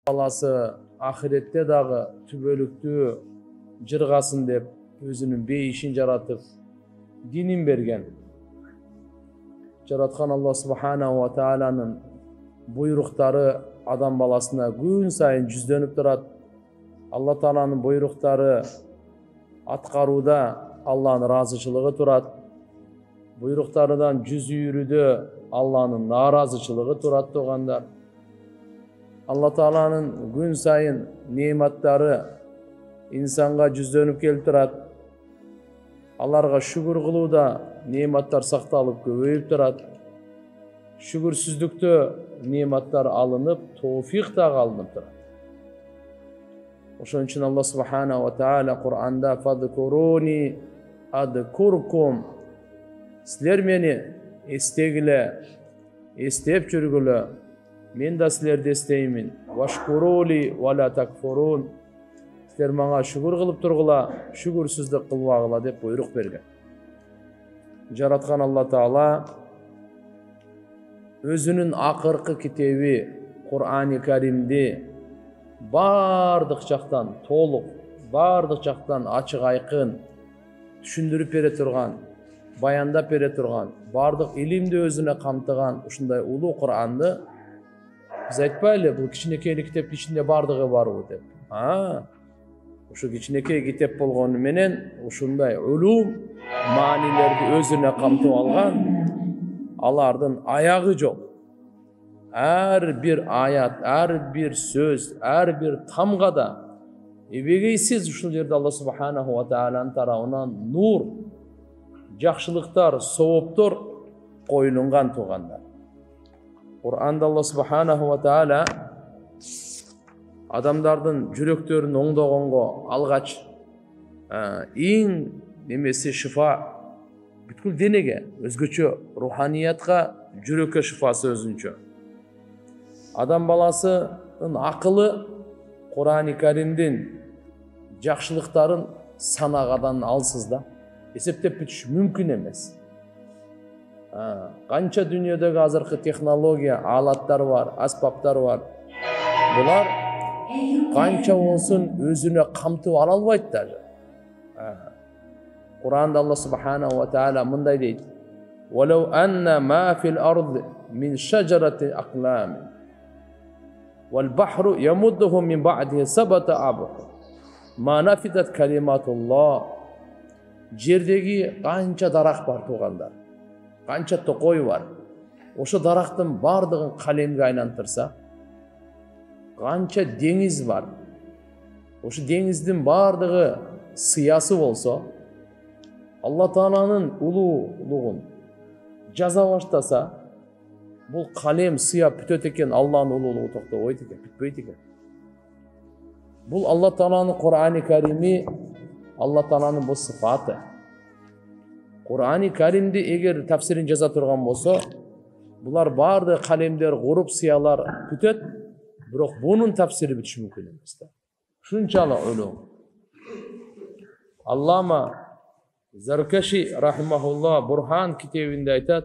баласы ахиретте дагы түбөлүктүү жыргасын деп өзүнүн бейишин жаратып динин берген. Жараткан Алла субханаху ва тааланын буйруктары адам баласына күн сайын жүздөнүп турат. Алла тааланын буйруктары аткарууда Алланын ыраазычылыгы турат. Буйруктарынан жүз үйрүдө Алланын нааразычылыгы турат тугандар. Алла тааланын күн сайын неиматтары инсанга жүздөнүп келип турат. Аларга шүгүр кылууда неиматтар сакталып көбөйүп турат. Шүгүрсүздүктө неиматтар алынып, тоофик дагы алынып турат. Ошон үчүн Алла субханаху ва таала Кур'анда фадкуруни адкуркум, силер мени эстегиле, эстеп жүргүлө, мен да силерди эстеймин. Вашкурули ва ла такфурун, силер мага шүгүр кылып тургула, шүгүрсүздүк кылбагыла деп буйрук берген. Жараткан Алла таала өзүнүн акыркы китеби Кур'ани Каримди бардык жактан толук, бардык жактан ачык айкын түшүндүрүп бере турган, баяндап бере турган, бардык илимди өзүнө камтыган ушундай улуу Кур'анды биз айтпайлы, бул кичинекей китептин ичинде бардыгы барбы деп. Ушу кичинекей китеп болгону менен ушундай улуу маанилерди өзүнө камтып алган, алардын аягы жок. Ар бир аят, ар бир сөз, ар бир тамгада эбегейсиз ушул жерде Алла субханаху ва тааланын тарабынан нур, жакшылыктар, сооптор коюлунган тугандар. Кур'анда Алла субханаху ва таала адамдардын жүрөктөрүн оңдогонго алгач эң немеси шифа бүткүл денеге, өзгөчө руханиятка, жүрөккө шифасы өзүнчө. Адам баласынын акылы Кур'ани Каримдин жакшылыктарын санагадан алсыз да, эсептеп бүтүш мүмкүн эмес. Канча дүйнөдөгү азыркы технология, алаттар бар, аспаптар бар. Булар канча болсун өзүнө камтып ала албайт даже. Кур'анда Алла субханаху ва таала мындай дейт: "Валау анна ма фил ард мин шажарати аклам вал бахру ямуддуху мин ба'дихи сабата абр ма нафидат калиматуллах". Жердеги канча дарак бар тугандар, канча токой бар. Ошо дарактын бардыгын калемге айлантырса, канча деңиз бар. Ошо деңиздин бардыгы сыясы болсо, Алла тааланын улуулугун жаза баштаса, бул калем сыяп бүтөт экен, Алланын улуулугу токтобойт экен, бүтпөйт экен. Бул Алла тааланын Кур'ани Карими, Алла тааланын бул сыфаты. Кур'ани Каримди эгер тафсирин жаза турган болсо, булар барды калемдер куруп, сыялар бүтөт, бирок бунун тафсири бүтүш мүмкүн эмес да. Шунчалык улуу. Аллама Заркаши рахимахуллах Бурхан китебинде айтат: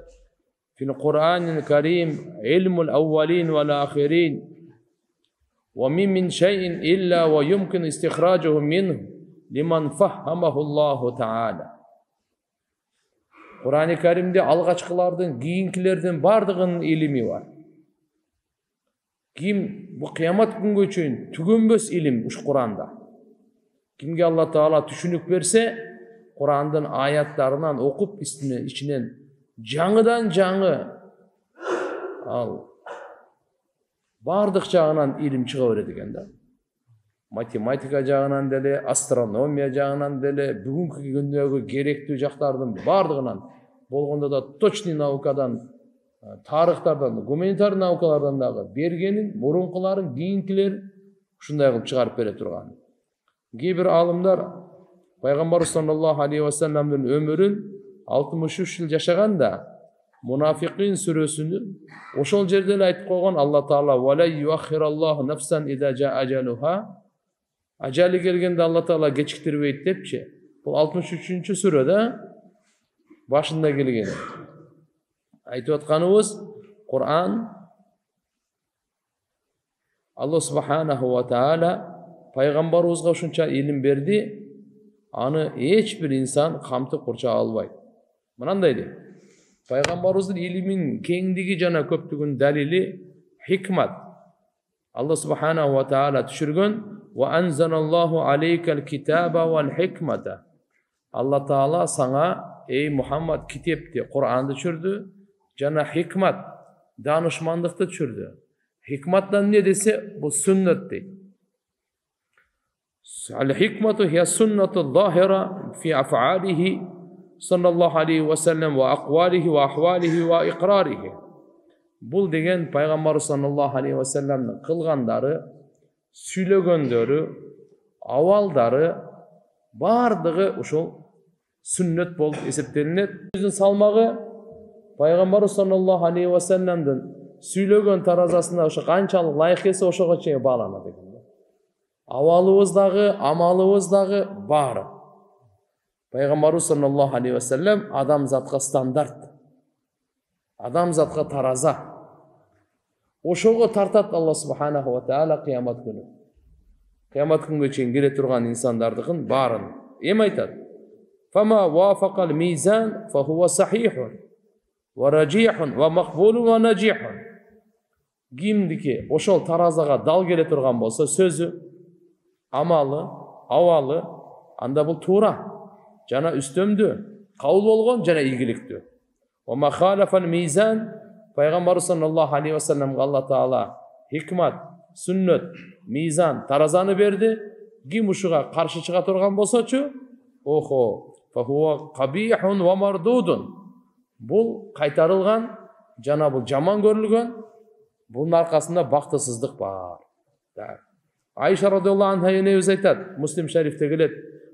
"Фил Кур'анил Карим илмул аввалин вал ахирин ва мин шайин илля ва юмкин истихраджуху минху лиман фаххамаху Аллаху таала". Кур'ани Каримде алгачкылардын, кийинкилердин бардыгынын илими бар. Ким бу кыямат күнгө чейин түгөнбөс илим уш Кур'анда. Кимге Алла таала түшүнүк берсе, Кур'андын аяттарынан окуп ичинен жаңыдан жаңы ал бардык жагынан илим чыга берет экен да. Математика жагынан деле, астрономия жагынан деле, бүгүнкү күндөгү керектүү жактардын бардыгынан, болгондо да точный наукадан, тарыхтардан, гуманитар наукалардан дагы бергенин, мурункуларын, кийинкилер ушундай кылып чыгарып бере турган. Кээ бир алымдар Пайгамбар саллаллаху алейхи ва салламдын өмүрүн 63 жыл жашаганда, Мунафикин сүрөсүнүн ошол жерде эле айтып койгон Алла таала: "Ва юаххираллаху нафсан иза жаа ажалуха", ажали келгенде Алла таала кечиктирбейт депчи. Бул 63-сүрө сүрөдө башында келген. Айтып атканыбыз, Кур'ан Алла Субханаху ва Таала пайгамбарыбызга ушунча илим берди, аны эч бир инсан камтып курча албайт. Мынандай дейт. Пайгамбарыбыздын илимин кеңдиги жана көптүгүнүн далили хикмат. Алла Субханаху ва Таала түшүргөн: "Ва анзаналлаху алейкал китаба вал хикмата". Алла Таала саңа, ey Muhammed, kitepti, Kur'an'da düşürdü, jana hikmat, danışmanlıkta düşürdü. Hikmattan ne dese bu sünnet deydi. Al-hikmatu hiya sünnetu zahira fi af'alihi sallallahu aleyhi ve sellem ve akvalihi ve ahvalihi ve iqrarihi. Bul degen Peygamber sallallahu aleyhi ve sellem'in kılganları, süylөгөндөрү, awaldары бардыгы ушул sünnet болуп эсептелинет. Өзүнүн салмагы Пайгамбар саллаллаху алейхи ва салламдын сүйлөгөн таразасына ошо канчалык ылайык келсе ошого чейин бааланат экен. Авалыбыздагы, амалыбыздагы баары. Пайгамбар саллаллаху алейхи ва саллам адамзатка стандарт, адамзатка тараза. Ошого тартат Алла Субханаху ва Таала кыямат күнү. Кыямат күнгө чейин келе турган инсандардын баарын эми айтат. فما وافق الميزان فهو صحيح ورجيح ومقبول ونجيح. Кимдики ошол таразага дал келе турган болсо, сөзү, амалы, абалы, анда бул туура жана үстөмдүү, кабыл болгон жана ийгиликтүү. وما خالف الميزان Пайгамбар саллаллаху алейхи ва салламга Алла Таала хикмат, сүннөт, мизан, таразаны берди. Ким ушуга каршы чыга турган болсочу, охо, фахуа кабихун ва мардудун. Бул кайтарылган, жана бул жаман көрүлгөн. Bunun arkasında baktısızlık var. Ayşe radıyallahu anh'a yine özeytat. Müslim şerifte gelet.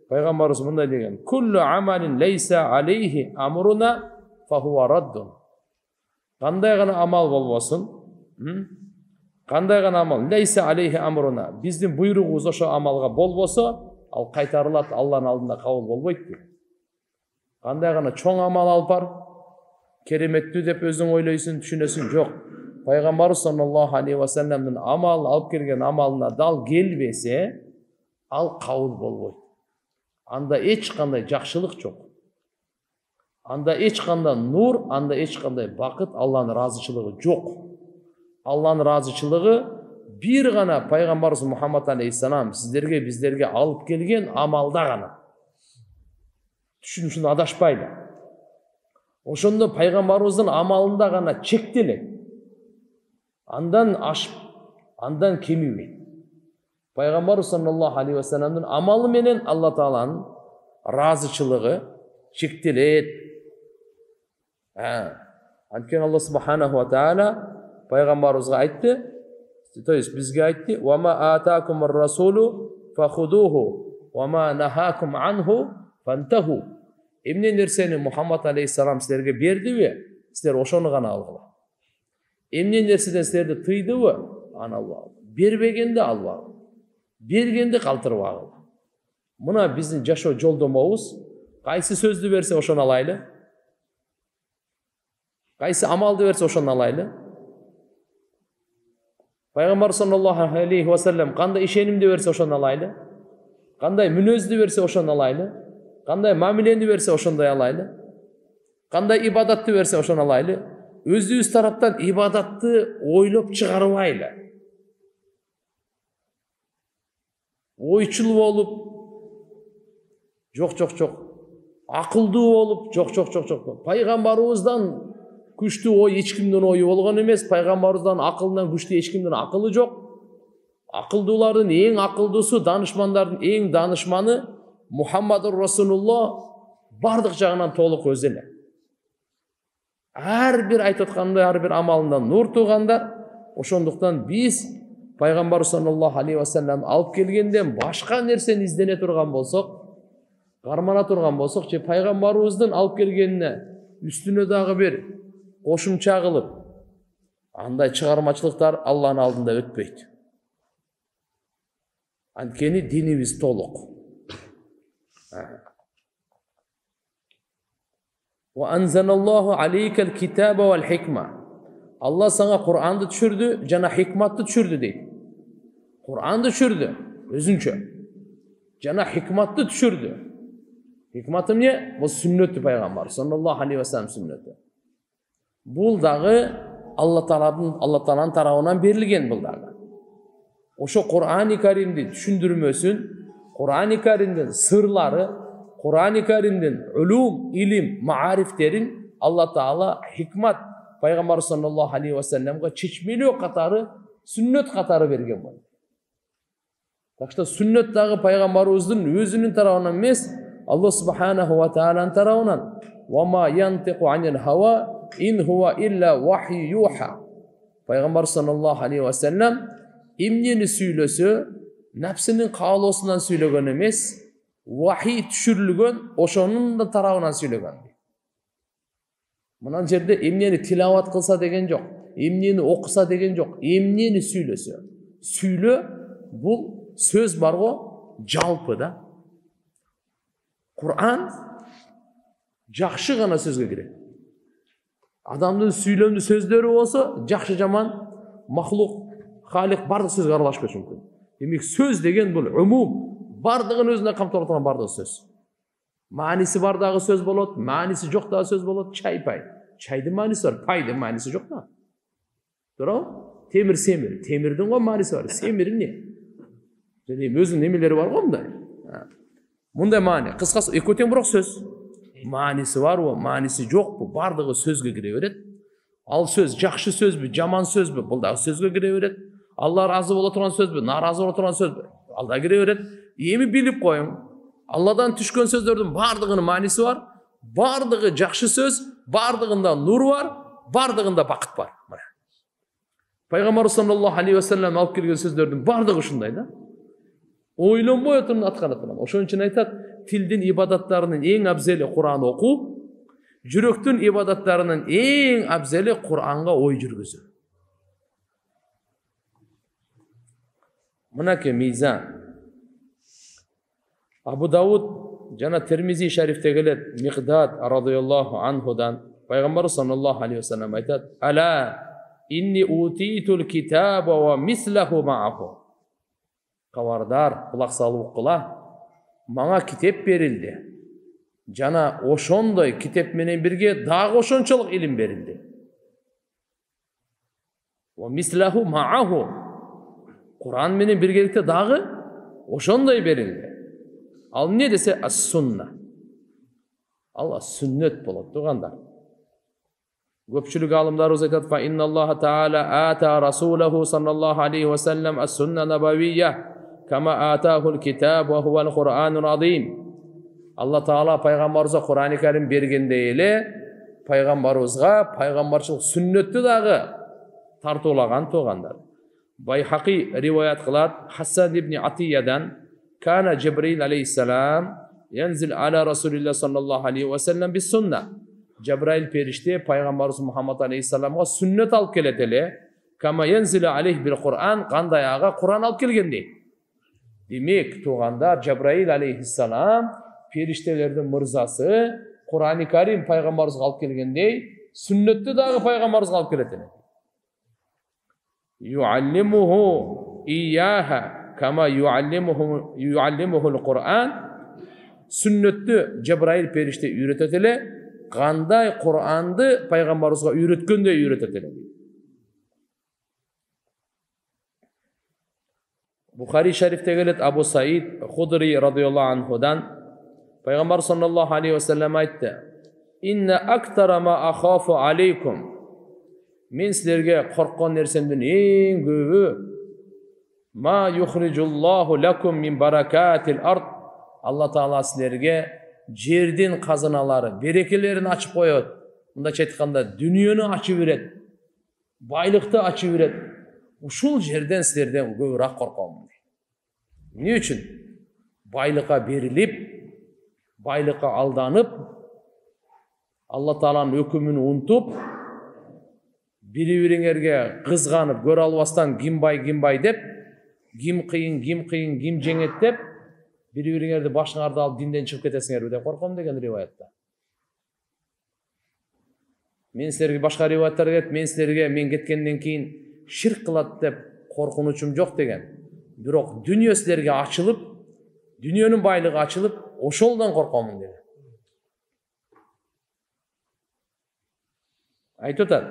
Peygamberimiz bunday degen. Kullu amalin leysa aleyhi amruna fahuva raddun. Kanday gana amal bolbosun. Kanday gana amal leysa aleyhi amruna. Bizim buyruğumuz oşo amalga bolbosa, al kaytarılat Allah'ın aldında kabul bolboyt. Kanday gana çoğ amal alpar. Keremettü dep özün oylayısın, düşünesin yok. Peygamber sallallahu aleyhi ve sellem'in amal alıp kelgen amalına dal gelbese al kabul bolboyt. Anda hiç kanday jakşılık çok. Anda hiç kanday nur, anda hiç kanday bakıt, Allah'ın razıçılığı yok. Allah'ın razıçılığı bir gana Peygamberimiz Muhammed aleyhisselam sizlerge bizlerge alıp kelgen amalda gana. Düşünün adaşpayla. Oşonda Peygamberimizin amalında gana çektilik. Andan aşıp, andan kemiyip. Peygamber sallallahu aleyhi ve sellem'in amalı menen Allah Taala'nın razıçılığı çektilet. Anken Allah subhanahu wa ta'ala Peygamberimizge aytdı. To есть bizge aytdı. Wa ma ataakumur rasulu fakhuduhu wa ma nahakum anhu fantahu. Emne nerseni Muhammed aleyhisselam sizlerge berdi ve sizler oşonu gana algılar. Emne nerseden sizlerdi tıydı ve ana algılar. Berbegende algılar. Bergende kaltırıp algılar. Muna bizim jaşo joldomobuz kaysı sözdü verse oşonu alaylı. Kaysı amaldı verse oşonu alaylı. Peygamber sallallahu aleyhi ve sellem kanday işenimdi verse oşonu alaylı. Kanday münözdü verse oşonu alaylı. Kanday mamilendi verse oşonday alaylı. Kanday ibadatты verse oşonu alaylı. Özübüz taraptan ibadatты oylop çıgarıbaylı. Oyçul olup, çok. Akıldı olup, çok. Peygamberimizden güçlü oy hiç kimden oyu olgan emes. Peygamberimizden akıldan güçlü hiç kimden akıllı yok. Akıldıların en akıldısı, danışmanların en danışmanı Muhammedur Resulullah bardık жағынан толық өзеле. Her bir aytatқандай, her bir amalından nur tuğanlar. Oşonduktan biz Peygamber sallallahu aleyhi ve sellem alıp kelgenden başka nerseni izdene turgan bolsak, garmana turgan bolsak, Peygamberimizden alıp kelgenine üstüne dağı bir koşumça kılıp, anday çıgarmaçılıklar Allah'ın aldında ötpeydi. Ankeni dinimiz толық. وَاَنْزَلَ اللّٰهُ عَلَيْكَ الْكِتَابَ وَالْحِكْمَةِ Allah sana Kur'an'da düşürdü, cana hikmatı düşürdü deydi. Kur'an'ı düşürdü. Özünçe. Jana hikmatты düşürdü. Hikmatı ne? Bu sünneti Peygamber sallallahu aleyhi ve sellem sünneti. Bul dağı Allah Ta'ala'nın tarafından berilgen bul dağı. Oşo Kur'an-ı Kerim'de düşündürmösün, Kur'an-ı Kerim'den sırları, Kur'an-ı Kerim'den ulum, ilim, maariflerin Allah Ta'ala hikmat Peygamber sallallahu aleyhi ve sellem'e çeşmeli katarı, sünnet katarı bergen bul. Taşta sünnet dağı Peygamberimizin özünün tarafından emas, Allah subhanahu ve Ta'ala'nın tarafından. وَمَا يَنْتِقُ عَنِ الْهَوَى اِنْ هُوَ اِلَّا وَحْيُ يُوحَى. Peygamber sallallahu aleyhi ve sellem imneni söylese, nefsinin kağlosundan söylegen emas, vahiy düşürülgen, oşonun da tarafından söylegen. Bundan jerde imneni tilavat kılsa degen yok, imneni okusa degen yok, imneni söylese. Söyle, bu söz var o, jalpı da. Kur'an, жақшы gana sözge giredi. Adamın söylemli sözleri olsa, жақшы jaman, mahluk, halik bardıq sözge aralashpetishi mumkin. Demek söz degen bu umum, bardığın özüne kamtap turgan bardıq söz. Manisi bardağı söz bolot, manisi жоқ dağı söz bolot, çay pay. Çaydı manisi var, paydı manisi жоқ da. Doğru? Temir semir. Temirdin o manisi var. Semirin ne? Dedim özün nemeleri var mı da? Bunday mani. Kıskası ekoten bırak söz. Manisi var o, manisi жоқ bu. Bardığı sözge gireveret. Al söz, жақшы söz mü, jaman söz mü? Bu da sözge gireveret. Allah razı bola turgan söz mü, narazı bola turgan söz mü? Al da gireveret. Emi bilip koyun. Allah'dan düşkön sözlerдің bardığının manisi var. Bardığı жақшы söz, bardığında nur var, bardığında bakıt var. Peygamber sallallahu aleyhi ve sellem alıp kelgen sözlerдің bardığı şunday da. Oylanmay oturun atkan atılan. Oşun için aytat, tildin ibadatlarının en abzeli Kur'an oku, jüröktün ibadatlarının en abzeli Kur'an'a oy жүрgüzü. Mınake mizan. Abu Davud jana Tirmizi şerifte gelet Miqdad radıyallahu anhudan Peygamber sallallahu aleyhi ve sellem aytat, ala inni utitul kitaba ve mislahu ma'ahu. Kavardar, kulak salıp kula, bana kitap verildi. Jana oşondoy kitap menen birge dağ oşonçoluk ilim verildi. Ve mislahu ma'ahu. Kur'an menen birgelikte dağı oşondoy verildi. Al ne dese as-sunna. Allah sünnet bolot turgandar. Köpçülük alımlarımız aytat fa innallaha taala ata rasulahu sallallahu aleyhi ve sellem as-sunna nabaviyye kama atahul kitab ve huvel Kur'anul azim. Allah Taala Peygamberimize Kur'an-ı Kerim bergende ele Peygamberimizga peygamberçilik sünnetni dagı tartulagan toğandar. Bayhaqi rivayet kılat Hasan ibn Atiyye'den kana Cibril aleyhisselam yenzil ala Resulullah sallallahu aleyhi ve sellem bis sunna. Cebrail perişte Peygamberimiz Muhammed aleyhisselam'a sünnet alıp keleteli. Kama yenzil aleyh bil Kur'an kanday ağa Kur'an alıp kelgendi. Demek toğanda Cebrail aleyhisselam periştelerдің mırzası Kur'an-ı Kerim Peygamberimizge alıp kelgende sünnetni dagı Peygamberimizge alıp keleteli. Yuallimuhu iyyaha kama yuallimuhul Kur'an. Sünnetni Cebrail perişte üreteteli. Kanday Kur'an'dı Peygamberimizge üretkende üreteteli. Bukhari şerifte gelet Abu Said Hudri radıyallahu anhudan Peygamber sallallahu aleyhi ve sellem aytdı. İnne aktara ma akhafu aleykum. Men sizlerge korkkan nersemden en köpü ma yukhrijullahu lakum min barakatil ard. Allah Taala sizlerge жерден қазыналары, берекелерін açıp koyuyor. Bunda çetkanda dünyonu açıp veret. Baylıkta açıp veret. Uşul жерден sizlerden köpürak korkamın. Ne için? Baylığa berilip, baylığa aldanıp, Allah Taala'nın hükümünü unutup, biri-biriңерге kızganıp, gör albastan kim bay dep, kim kıyın, kim cenget dep, biri-biriңерди başыңарды alып dinden çıkıp ketesиңер деп korkom деген rivayatta. Men sizlerge başka rivayatlar gelip, men sizlerge men ketkenden keyin şirk kılat dep korkunучum жоқ деген. Бирок дүнүйө силерге ачылып, дүнүйөнүн байлыгы ачылып, ошолдон коркомун dedi. Айтып атат.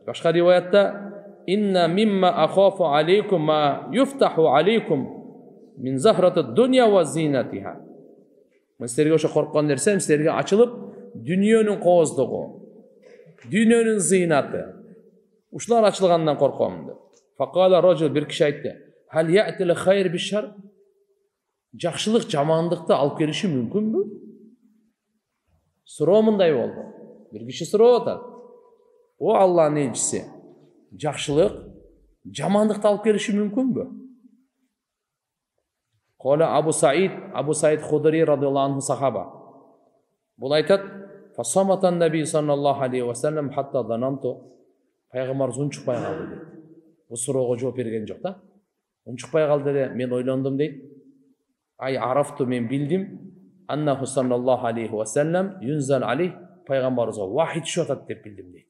Башка риваятта инна мимма ахафу алейкум ма юфтаху алейкум мин захрати дуnya ва зинатиха. Мен силерге ошо корккон нерсем силерге ачылып, дүнүйөнүн кооздугу, дүнүйөнүн зинаты. Ушулар ачылгандан коркомун деп. Факала ражул, бир киши айтты. Хал я'тил хайр бишар? Жакшылык жамандыкты алып келиши мүмкүнбү? Суроо мындай болду. Бир киши сурап атат. О Аллахтын элчиси, жакшылык жамандыкты алып келиши мүмкүнбү? Кала Абу Саид Худри радыйаллаху анху сахаба. Бул айтат, фасаматан наби саллаллаху алейхи ва саллям хатта дананту. Пайгамбарыбыз унчукпай калды дейт. Бул суроого жооп берген жок да. Унчукпай калды эле, мен ойлондум дейт. Ай арафту, мен билдим, аннаху саллаллаху алейхи ва саллям юнзал алейх, пайгамбарыбызга вахий түшүп атат деп билдим дейт.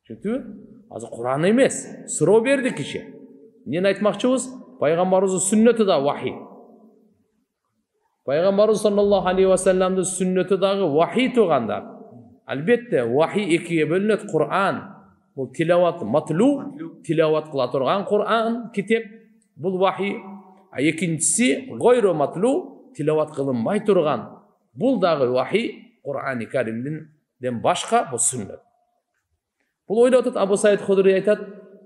Çünkü azı Kur'an emez. Суроо берди киши. Нени айтмакчыбыз? Пайгамбарыбыздын сүннөтү да вахий. Пайгамбарыбыз саллаллаху алейхи ва салламдын сүннөтү дагы вахий турганда. Албетте вахий экиге бөлүнөт. Кур'ан бул тилават матлу, тилават кыла турган Кур'ан китеп, бул вахий. А экинчиси гойру матлу, тилават кылынбай турган. Бул дагы вахий, Кур'ан-ы Каримден башка бул сүннөт. Бул ойлоп атат, Абу Саид Худри айтат,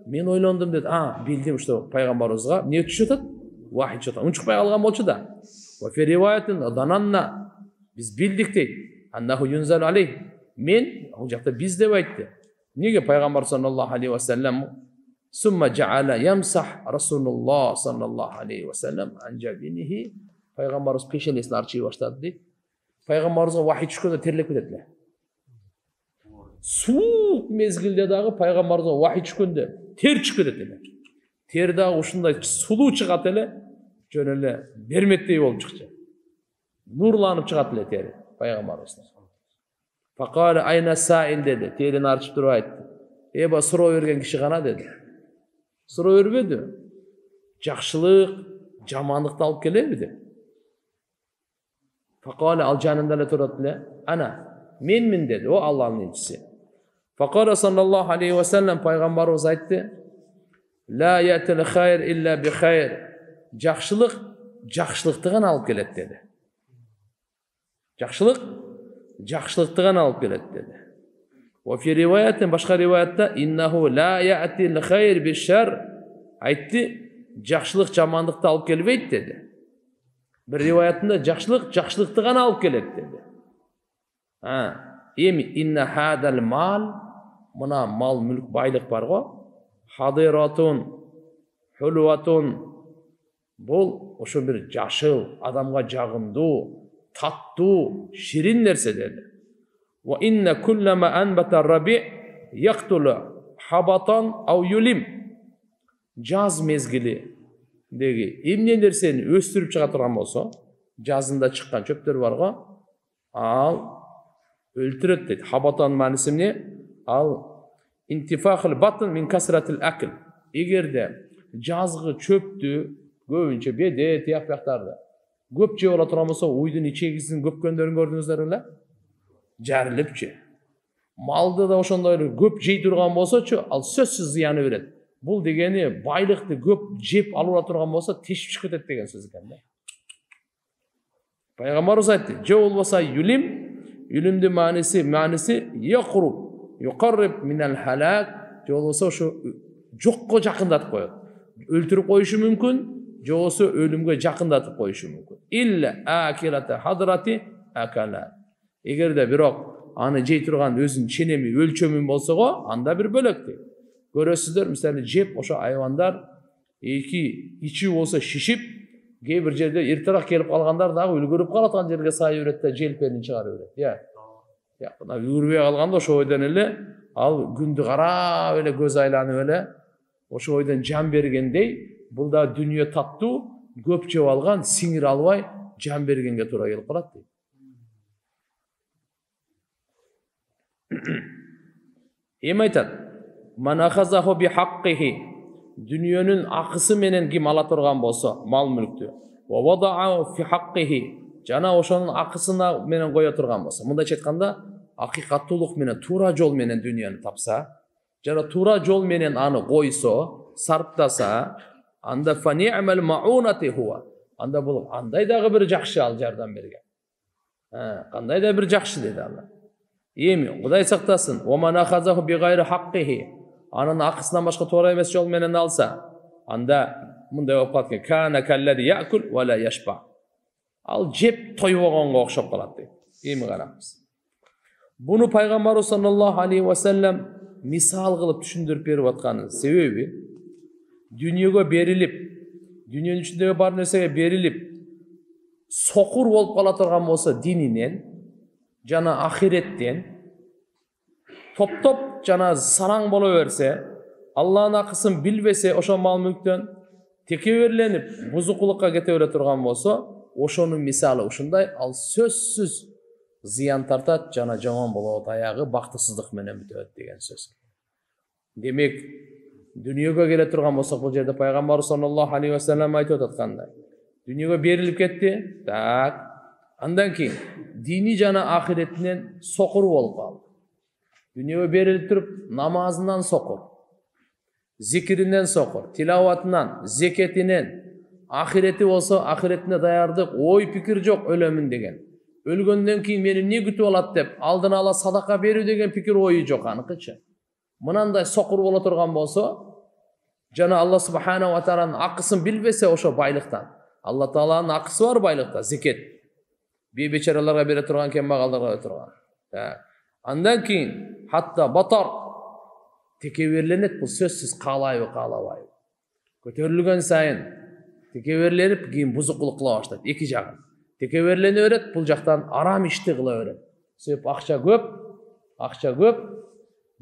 мен ойлондум дейт. Билдим, что пайгамбарыбызга эмне түшүп атат? Вахий түшүп атат. Унчукпай калган болчу да. Ва фи риваятин дананна, биз билдик дейт. Аннаху юнзал алейх. Мен ал жакта биз деп айтты. Неге пайгамбар саллаллаху алейхи ва саллям сумма жаала ямсах Расулуллах саллаллаху алейхи ва саллям ан жабинихи. Пайгамбарыбыз пешенесин арчый баштады дейт. Пайгамбарыбызга вахий түшкөндө терлеп кетет эле. Суық мезгилде дагы пайгамбарыбызга вахий түшкөндө тер чыгып кетет эле. Тер дагы ушундай сулуу чыгат эле, жөн эле берметтей болуп чыкчу. Нурланып чыгат эле тери пайгамбарыбыздын. Факала айна саил dedi. Терин арчып туруп айтты. Эба суроо берген киши гана dedi. Суроо бербеди. Жакшылык, жамандыкты алып келеби деп. Факала ал жанында эле турат эле. Ана, менмин dedi. О Аллахтын элчиси. Факала саллаллаху алейхи ва саллям, пайгамбарыбыз айтты. Ла ятил хайр илля би хайр. Жакшылык жакшылыкты гана алып келет dedi. Жакшылык жакшылыкты гана алып келет dedi. Ва фи риваятин, башка риваятта, иннаху ла я'тил хайр би шар. Айтты, жакшылык жамандыкты алып келбейт dedi. Bir риваятында жакшылык жакшылыкты гана алып келет dedi. Эми инна хадал мал, мына мал мүлк байлык бар го, хадиратун, хулватун, бул ошо бир жашыл, адамга жагымдуу, таттуу, ширин нерсе dedi. Ва инна куллама анбата раби яктулу хабатан ау юлим. Жаз мезгили деги эмне нерсени өстүрүп чыга турган болсо, жазында чыккан чөптөр бар го, ал өлтүрөт дейт. Хабатан мааниси эмне? Ал интифахыл батн мин касратил акл. Эгерде жазгы чөптү көбүнчө беде, тияк бияктарды көп жеп ала турган болсо, уйдун ичегисин көпкөндөрүн көрдүңүздөр беле? Жарылыпчы. Малды да ошондой көп жей турган болсочу, ал сөзсүз зыяны берет. Бул дегени байлыкты көп жеп алып ала турган болсо, тешип чыгып кетет деген сөз экен да. Пайгамбарыбыз айтты, же болбосо юлим, юлимдин мааниси яқруб, юқарриб минал халак, же болбосо ошо жокко жакындатып коет. Өлтүрүп коюшу мүмкүн, же болбосо өлүмгө жакындатып коюшу мүмкүн. Илля акилата хадрати акала. Эгерде бирок аны жей турган өзүнүн ченеми, өлчөмүн болсо го, анда бир бөлөктү. Көрөсүздөр, мисалы жеп ошо айвандар ичи болсо шишип, кээ бир жерде эртерээк келип калгандар дагы үлгүрүп калаткан жерге сай берет да, желпени чыгарып берет. Мына үлгүрбөй калганда ошо бойдон эле ал күндү карап эле көз айланып эле ошо бойдон жан бергендей, бул да дүнүйө таттуу, көп жеп алган, сиңире албай жан бергенге туура келип калат дейт. Эми айтат, ман ахазаху би хаккихи, Dünyanın akısı menen kim ala turgan bolsa mal mülktü. Wa wada'u fi haqqihi. Jana oşonun akısına menen koya turgan bolsa. Munda aytkanda hakikattuluk menen tuura jol menen dünyany tapsa, jana tuura jol menen anı koyso, sarptasa, anda fa ni'mal ma'unati huwa. Anda bul anday dagı bir jakşı al jardan bergen. Qanday da bir jakşı dedi Allah. Emi, Kuday saktasın. Wa man akhazahu bi gayri haqqihi. Anın akısından başka toora emes jol menen alsa, anda munda opatken kana kallazi ya'kul wa la yashba. Al jep toybogonga okşop kalat deydi. Emi qaramiz. Bunu Peygamber sallallahu aleyhi ve sellem misal kılıp düşündürüp berip atkanın sebebi dünyaga berilip, dünyanın içindeki bar nersege berilip sokur bolup kala turgan bolsa dininen, jana ahiretten top jana sarang bola berse, Allah'ın akısın bilbese oşo mal mülktön tekeverlenip buzukulukka kete bere turgan bolsa, oşonun misali uşunday, al sözsüz ziyan tartat, jana jamon bolot ayagı baktısızlık menen bütöt degen söz. Demek dünyaga kele turgan bolsak bu jerde Peygamber sallallahu aleyhi ve sellem aytып atkандай. Dünyaga berilip ketti. Tak. Andan keyin dini jana ahiretinden sokur bolup kaldı. Dünyaga berilip turup namazından sokur. Zikirinden sokur, tilavatından, zeketinden, ahireti olsa ahiretine dayardık, oy pikir jok ölömün degen. Ölgönden keyin meni ne kütüp alat dep, aldın ala sadaka berүү degen pikir oyu jok anыкычы. Mınanday sokur bola turgan bolsa, jana Allah subhanahu wa ta'ala'nın akısın bilbese oşo baylıktan. Allah Ta'ala'nın akısı var baylıkta, zeket. Bir beçeralarga bere turgan, kembagallarga bere turgan. Andan keyin hatta batar tekeverlenet bu sözsüz kalabı. Kötörülgen sayın tekeverlenip keyin buzukluk kıla başlaydı. İki jagın. Tekeverleni öğret, bul jaktan aram işti kıla öğret. Sebep akça köp.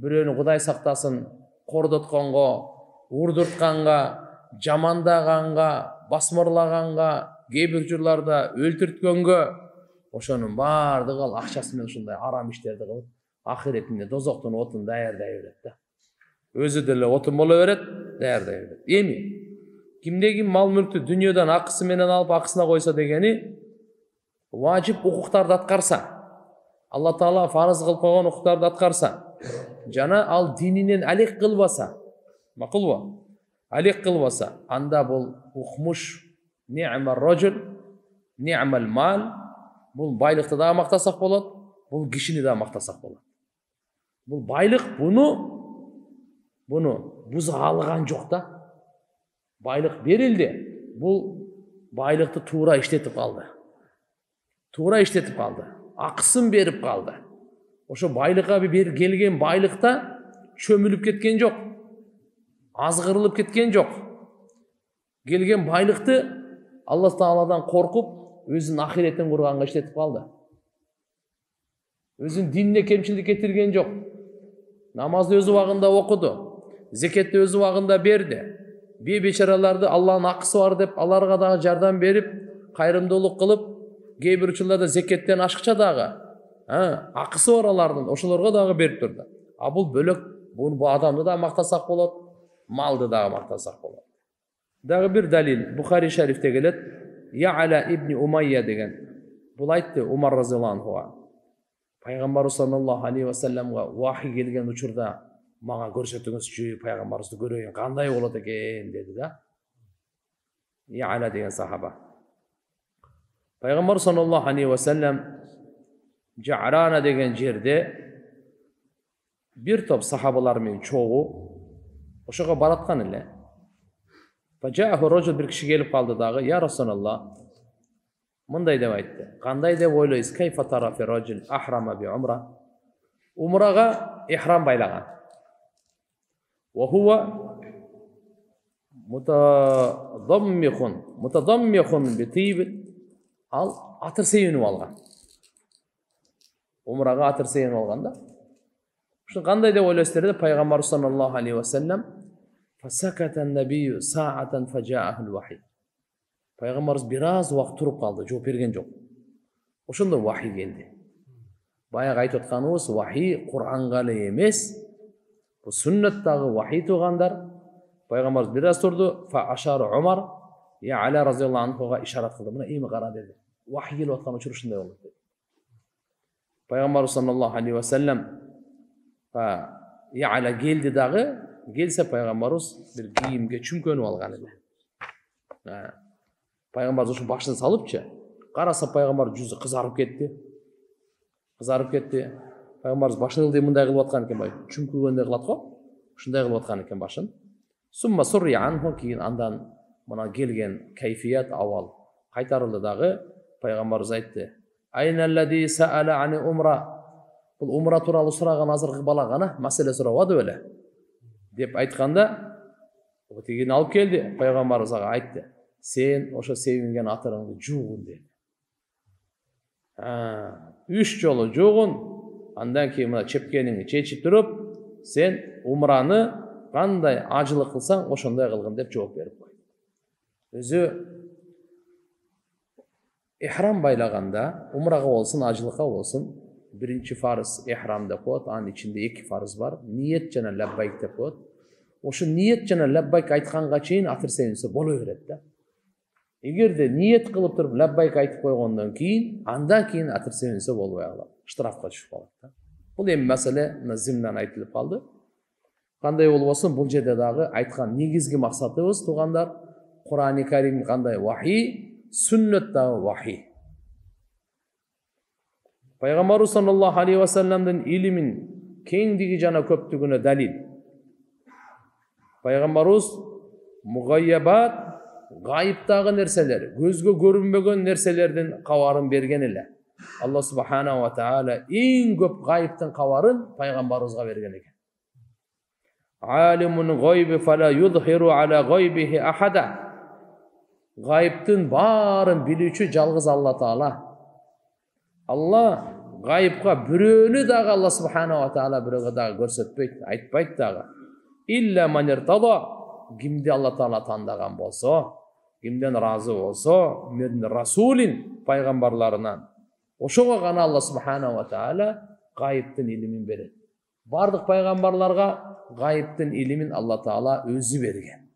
Biröөнү Kuday saktasın, kordotkonga, urdurtkanga, jamandaganga, basmırlaganga, keybir jurlarda öltürtkөнгө, oşonun bardygy al akçası menен ушундай aram işlerdi kılıp, ahiretinde dozoktun otun daярдай берет da. Özü деле otun bola берет, daярдай берет. Emi, kimdeki mal mülktü dünyadan akısı menen alıp akısına koysa degeni, vacip hukuktарды atkarsa, Allah Taala farz kılıp koygan hukuktарды atkarsa, jana al dininen alek kılbasa, makul alek kılbasa, anda bul hukmuş ni'mal rajul, ni'mal mal, bul baylıkta da maktasak bolat, bul kişini de maktasak bolat. Bul baylık bunu buza algan jok da. Baylık berildi. Bul baylıkты tuura işletip kaldı. Akısın berip kaldı. Oşo baylıkka bir gelgen baylıkta çömülüp ketken jok. Azgırılıp ketken jok. Gelgen baylıkты Allah Taala'dan korkup özün ahiretin kurganga işletip kaldı. Özün dinine kemçilik getirgen jok. Namazды özü wagында okudu. Zeketти özü wagында berdi. Bir beçaralarda Allah'ın akısı var dep alarga da jardam berip, kayrımdılık kılıp, keybir учурларда zeketten aşıkça dağı. Akısı var alardın, oşularga dağı berip durdu. Bul bölök, bu adamды da maktasak bolat, malды da maktasak bolat. Dağı bir dalil, Bukhari Şerif'te gelet, Ya'la ibn Umayya degen. Bul aytты Umar razıyallahu anhu'a. Peygamber sallallahu aleyhi ve sellem'ga vahiy gelgen uçurda mağa görsetiniz Peygamberimizni göreyim, kanday bolat eken dedi da. Ya'la degen sahaba. Peygamber sallallahu aleyhi ve sellem Ja'rana degen jerde bir top sahabalar men çoğu oşoga baratkan ele. Faja'ahu rajul bir kişi gelip kaldı dağı, ya Resulallah, mınday dep aytты. Kanday dep oyloysiz, kayfa tara fi rajul ahrama bi umra? Umraga ihram baylagan. Wa huwa mutadammihun bi tib, al atır seyinip algan. Umraga atır seyinip alganda. Şu kanday dep oyloysuzlar de Peygamber sallallahu aleyhi ve sellem fasakatan nabiyyu sa'atan faja'ahul vahiy. Peygamberimiz biraz wagt turup kaldı, жооп берген жок. Ошондо vahiy geldi. Баягы айтып атканыбыз vahiy Kur'anga эле эмес, bu sünnettagi vahiy tuğanlar, Пайгамбарыбыз бир аз турду, фа ашара Умар, я Али разияллаху анхуга ишарат кылды. Мына эми кара деди. Вахий келип аткан учур ушундай болот деди. Пайгамбарыбыз саллаллаху алейхи ва саллям я Али келди дагы, келсе пайгамбарыбыз бир кийимге чүңкөнүп алган эле. Пайгамбарыбыз ушу башын салыпчы, караса пайгамбар жүзү кызарып кетти. Пайгамбарыбыз башын ылдый мындай кылып аткан экен, чүңкүгөндөй кылат го. Ушундай кылып аткан экен башын. Сумма сурри анху, кийин андан мына келген кайфият авал кайтарылды дагы. Пайгамбарыбыз айтты: "Айналлади саала ани умра." Бул умра тууралуу сураган азыркы бала гана маселе сурабады беле деп айтканда, тигини алып келди. Пайгамбарыбыз ага айтты: "Сен ошо себинген атырыңды жуугун" деди. 3 жолу жуугун, андан кийин мына чепкениңди чечип туруп, сен умраны кандай ажылык кылсаң, ошондой кылгын деп жооп берип койду. Өзү ихрам байлаганда, умрага болсун, ажылыкка болсун, биринчи фарыз ихрам деп коет, анын ичинде 2 фарыз бар. Ниет жана лаббайк деп коет. Ошо ниет жана лаббайк айтканга чейин атыр себинсе боло берет да. Эгерде ниет кылып туруп лаббайк айтып койгондон кийин, андан кийин атыр себинсе болбой калат. Штрафка түшүп калат да. Бул эми маселе зимнан айтылып калды. Кандай болбосун, бул жерде дагы айткан негизги максатыбыз туугандар, Кур'ан-ы Карим кандай вахий, сүннөт дагы вахий. Пайгамбарыбыз саллаллаху алейхи ва салламдын илимин кеңдиги жана көптүгүнө далил. Пайгамбарыбыз мугайябат, гайыптагы нерселер, көзгө көрүнбөгөн нерселердин кабарын берген эле. Алла субханаху ва таала эң көп гайыптын кабарын пайгамбарыбызга берген экен. Алимун гайби фала юдхиру ала гайбихи ахада. Гайыптын барын билүүчү жалгыз Алла Таала. Алла гайыпка бирөөнү дагы Алла субханаху ва таала бирөөгө дагы көрсөтпөйт, айтпайт дагы. Илля ман иртада, кимди Алла Таала тандаган болсо, кимден разы болсо, мен расулин пайгамбарларынан. Ошого гана Алла субханаху ва таала гайыптын илимин берет. Бардык пайгамбарларга гайыптын илимин Алла Таала өзү берген.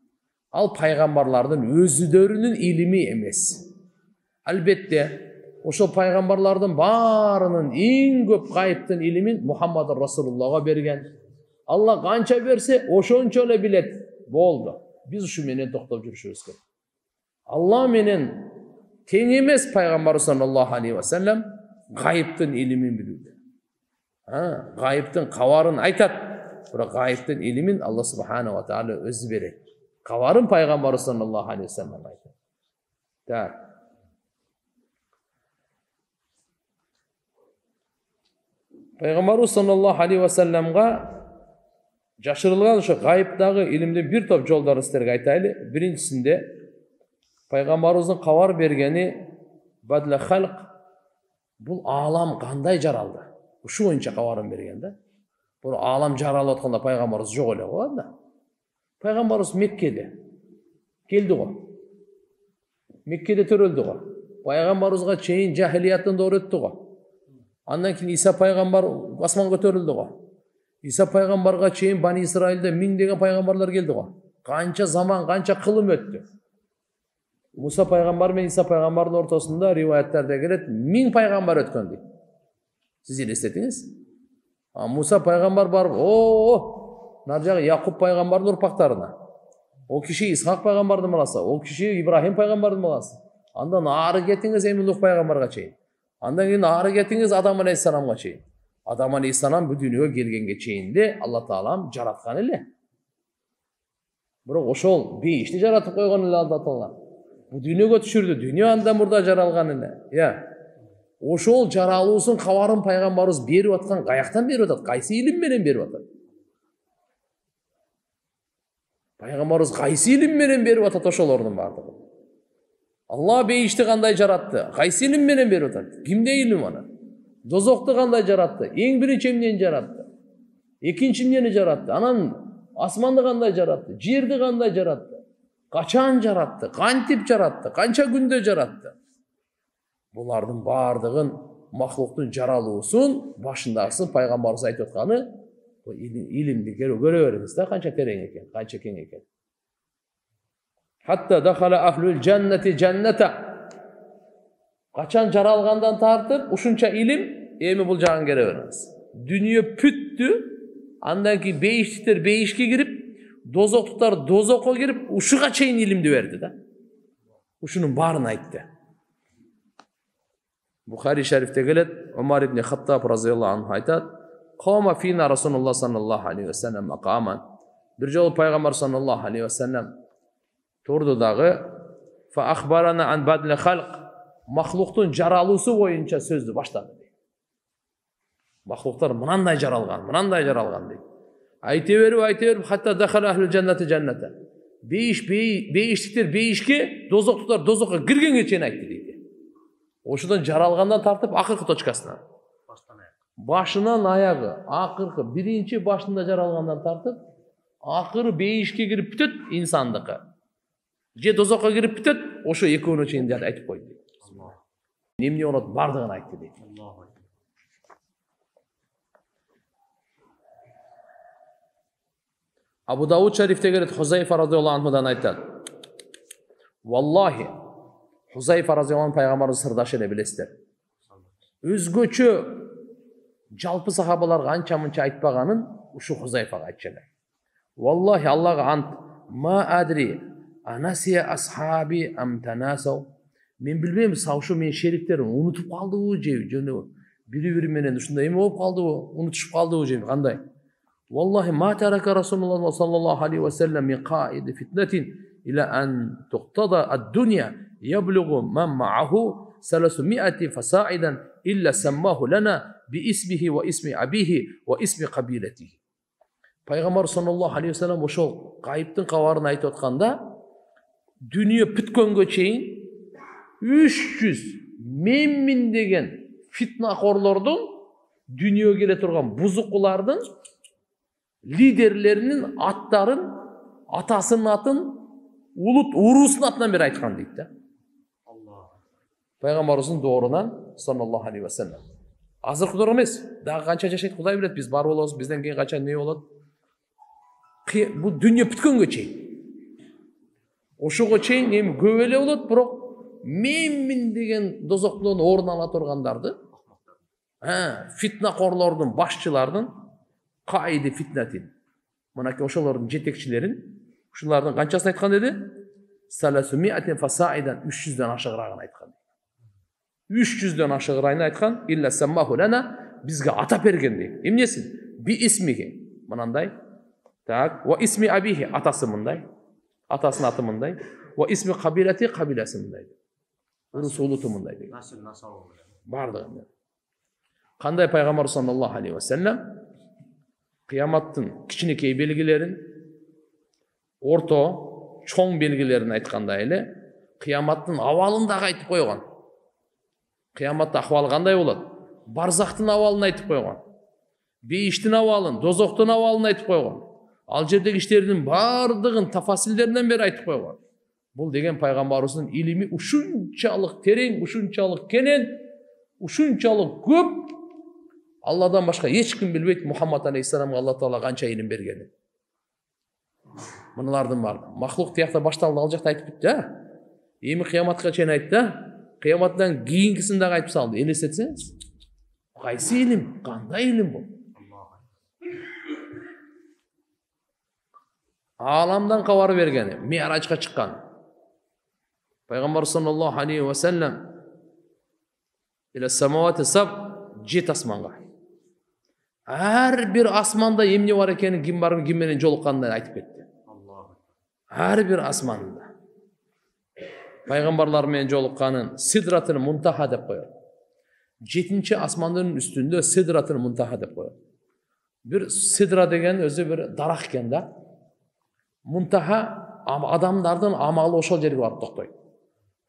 Ал пайгамбарлардын өзүдөрүнүн илими эмес. Албетте, ошол пайгамбарлардын баарынын эң көп гайыптын илимин Мухаммад Расулуллага берген. Алла канча берсе, ошончо эле билет. Болду. Биз ушу менен токтоп жүрүшүбүз керек. Алла менен тең эмес пайгамбар саллаллаху алейхи ва саллям гайыптын илимин билүүдө. Гайыптын кабарын айтат. Бирок гайыптын илимин Алла субханаху ва таала өзү берет. Кабарын пайгамбар саллаллаху алейхи ва саллям айтат. Так. Пайгамбар саллаллаху алейхи ва саллямга жашырылган ошо гайыптагы илимдин бир топ жолдорун силерге айтайлы. Биринчисинде пайгамбарыбыздын кабар бергени бадла халк, бул алам кандай жаралды. Ушу боюнча кабарын берген да. Бул алам жаралып атканда пайгамбарыбыз жок эле го да. Пайгамбарыбыз Меккеде келди го. Меккеде төрөлдү го. Пайгамбарыбызга чейин жахилияттын доор өттү го. Андан кийин Иса пайгамбар асманга көтөрүлдү го. Иса пайгамбарга чейин Бани Исраилде миңдеген пайгамбарлар келди го. Канча заман, канча кылым өттү. Муса пайгамбар менен Иса пайгамбардын ортосунда риваяттарда келет 1000 пайгамбар өткөн дейт. Сиз элестетиңиз. Муса пайгамбар барып, нар жагы Якуб пайгамбардын урпактарына. О киши Исхак пайгамбардын баласы, о киши Ибрахим пайгамбардын баласы. Андан ары кетиңиз Нух пайгамбарга чейин. Андан кийин ары кетиңиз Адам алейхиссаламга чейин. Адам алейхиссалам бул дүйнөгө келгенге чейин де Алла Таалам жараткан эле. Бирок ошол бейишти жаратып койгон эле Алла Таала. Бул дүйнөгө түшүрдү, дүйнө андан мурда жаралган эле. Ошол жаралуусун кабарын пайгамбарыбыз берип аткан, каяктан берип атат? Кайсы илим менен берип атат? Пайгамбарыбыз кайсы илим менен берип атат ошолордун бардыгы? Алла бейишти кандай жаратты? Кайсы илим менен берип атат? Кимде илим аны? Дозокту кандай жаратты? Эң биринчи эмнени жаратты? Экинчи эмнени жаратты? Анан асманды кандай жаратты? Жерди кандай жаратты? Качан жаратты? Кантип жаратты? Канча күндө жаратты? Булардын бардыгын махлуктун жаралуусун башындагысын пайгамбарыбыз айтып атканы илимди көрө бериңиз да, канча терең экен, канча кең экен. Hatta dakhala ahlul cenneti cennete. Kaçan jaralgandan tartıp uşunça ilim emi bul jagın kere bermez. Dünya püttü. Andan ki beyiştikler beyişke girip dozoktuklar dozokka girip uşuga çeyin ilimdi verdi da. Uşunun barını aytты. Bukhari şerifte gelet Ömer ibn Hattab radıyallahu anh aytat. Qama fina Rasulullah sallallahu aleyhi ve sellem maqaman. Bir jol Peygamber sallallahu aleyhi ve sellem turdu dağı fa akhbarana an badl halq mahluktun jaralısı boyunca sözdü başladı. Mahluklar mınanday jaralgan deydi. Ayta berip hatta dakhala ahlul cenneti cennete. Beyiştikler beyişke, dozoktuklar dozokka girgenge çeyin aytты deydi. Oşudan jaralgandan tartıp akırkı toçkasına. Başından ayağı, akırkı, birinci başında jaralgandan tartıp akırı beyişke girip bütöt insandıkı. Je dozokka girip bütöt, oşu eköөнө çeyin deydi aytıp koydu. Nemne onot bardığını aytты deydi. Abu Davud şerifte gelet Huzayfa radıyallahu anhudan aytadi. Vallahi Huzayfa radıyallahu anh Peygamberimiz sırdaşı ele bilesizler. Özgöçü жалпы sahabalarga ança-munça aytpaganın uşu Huzayfaga aytçalar. Vallahi Allah'a ant ma adri anasiya ashabi am tanasaw. Men bilmem sawşu men şeriklerim unutup kaldıbı je biri menen uşunday eме болуп kaldıbı, unutuşup kaldıbı je kanday. Vallahi ma taraka Rasulullah sallallahu aleyhi ve sellem min qaid fitnetin ila an tuqtada ad-dunya yablughu man ma'ahu 300 fasaidan illa sammahu lana bi ismihi ve ismi abihi ve ismi kabiletihi. Peygamber sallallahu aleyhi ve sellem oşo gayiptin kavarını aytıp atkanda dünya pütkөнгө çeyin 300 memmin degen fitnakorlordun dünya gele turgan buzukkulardın liderlerinin atların, atasının atın, ulut urusun atından beri aytkan deydi de. Peygamberimizin doğrudan sallallahu aleyhi ve sellem. Azırkı doğru emes. Daha kança yaşayıp Kuday bilet, biz bar olabız, bizden keyin kança ne oladı? Bu dünya pütkөнгө çeyin. Oşoga çeyin nemi göbele oladı, bırak memmin degen dozokluğun orun ala turgandardı. Fitnakorlordun, başçılardın kaidi fitnetin. Manaki oşoların jetekçilerin şunlardan kançasını aytkan dedi? 300 fasaidan 300'den aşağırağını aytkan. 300'den aşağırağını aytkan illa sammahu lana bizge ata bergen deydi. Emnesin? Bi ismihi. Mananday. Tak. Ve ismi abihi. Atası mınday. Atasının atı mınday. Ve ismi kabileti kabilesi mınday. Rusulutu mınday. Nasıl olur? Bardığında. Kanday Peygamber sallallahu aleyhi ve sellem kıyamattın kiçinekey belgilerin orta çoğ belgilerini aytkanda ele kıyamattın avalındağı aytıp koygan. Kıyamatta ahval kanday bolat? Barzақтın avalını aytıp koygan. Beyiştin avalın, dozoktun avalını aytıp koygan. Al jerdeki işlerinin bardığın tafasillerinden beri aytıp koygan. Бұл деген Peygamberimizin ilimi uşunçalık tereң, uşunçalık kenen, uşunçalık köp. Allah'dan başka hiç kim bilmeydi Muhammed Aleyhisselam'a Allah Teala kança ilim bergeni. Mınalardan var. Mahluk tiyakta baştan alacak aytıp bitti ha. Emi kıyamatқа çen aytты ha. Kıyamattan kийинкисин дагы aytıp saldı. Elesetseniz. Qaysı ilim? Qanday ilim bu? Alamdan kavar bergeni. Mi'rajga çıkkan. Peygamber sallallahu aleyhi ve sellem ila samawati sab jet asmanga. Her bir asmanda emne var ekeni kim var kim menen jolukkandan aytıp ketти. Her bir asmanda. Peygamberler menen jolukkanın Sidratül Muntaha dep koyar. 7. asmanların üstünde Sidratül Muntaha dep koyar. Bir sidra degen özü bir darak eken da. Muntaha adamlardan amalı oşol jerге barıp toktoyt.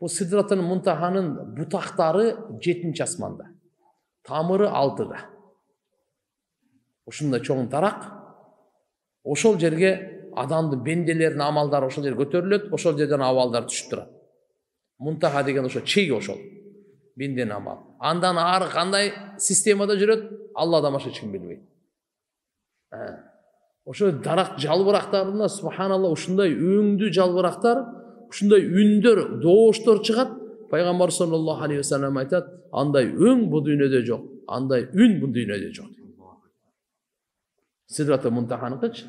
Bu Sidratül Muntaha'nın butakları 7. asmanda. Tamırı 6'da. Oşunda çoğun tarak. Oşol jerге adamdın bendelerin amaldары oşol jerге көтөрүлөt, oşol жерден абалдар түшүп турат. Muntaha деген oşo чеги oşol. Benden amal. Andan ары кандай системада жүрөт, Алладан башка эч ким билбейт. Oşo darak jalbıraqtarında subhanallah uşunday öңдүү jalbырактар ушундай үндөр, добуштор чыгат. Пайгамбар саллаллаху алейхи ва саллям айтат, андай үн бул дүйнөдө жок, андай үн бул дүйнөдө жок. Сидраты Мунтаханыкычы.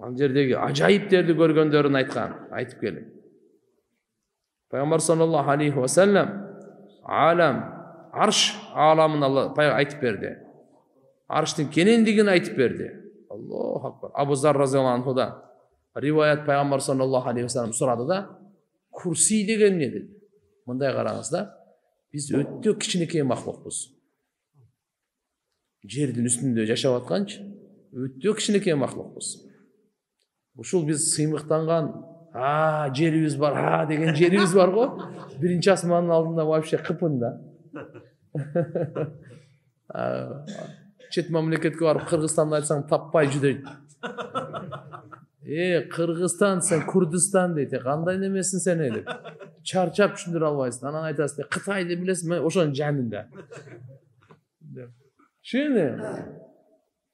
Ал жердеги ажайиптерди көргөндөрүн айтып келем. Пайгамбар саллаллаху алейхи ва саллям арш аламын Алла айтып берди. Арштын кенендигин айтып берди. Аллаху акбар. Абу Зар разияллаху анхудан риваят Пайгамбар саллаллаху алейхи ва саллям сурады да, курси деген не dedi. Мындай караңыз да, биз өтө кичинекей махлукпуз. Жердин үстүндө жашап атканчы, өтө кичинекей махлукпуз. Ушул биз сыймыктанган, жерибиз бар, деген жерибиз бар го. Биринчи асмандын алдында вообще кыпын да. Чет мамлекетке барып Кыргызстанды айтсаң таппай жүдөйт. Кыргызстан, сен Курдистан дейт. Кандай немесин сен деп. Чарчап түшүндүрө албайсың. Анан айтасың, Кытайды билесиң, мен ошонун жанында. Чыны.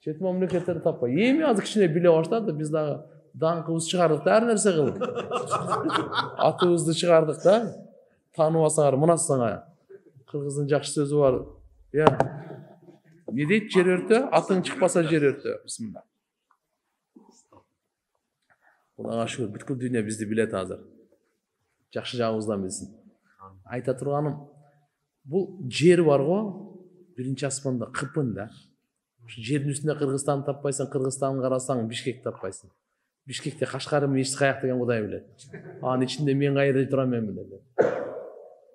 Чет мамлекеттерди таппай. Эми азыр кичине биле баштады, биз дагы даңкыбызды чыгардык да, ар нерсе кылып. Атыбызды чыгардык да. Тааныбасаңар, мынасыңар. Кыргыздын жакшы сөзү бар. Не дейт, жер өртө, атың чыкпаса жер өртө. Бисмилла. Кудайга шүгүр, бүткүл дүйнө бизди билет азыр. Жакшы жагыбыздан билсин. Айта турганым, бул жер бар го, биринчи асманда кыпын да. Жердин үстүндө Кыргызстанды таппайсың, Кыргызстанды карасаң Бишкекти таппайсың. Бишкекте Кашкары мен Ишкаяк деген Кудай билет. Анын ичинде мен кайерде турам мен билем.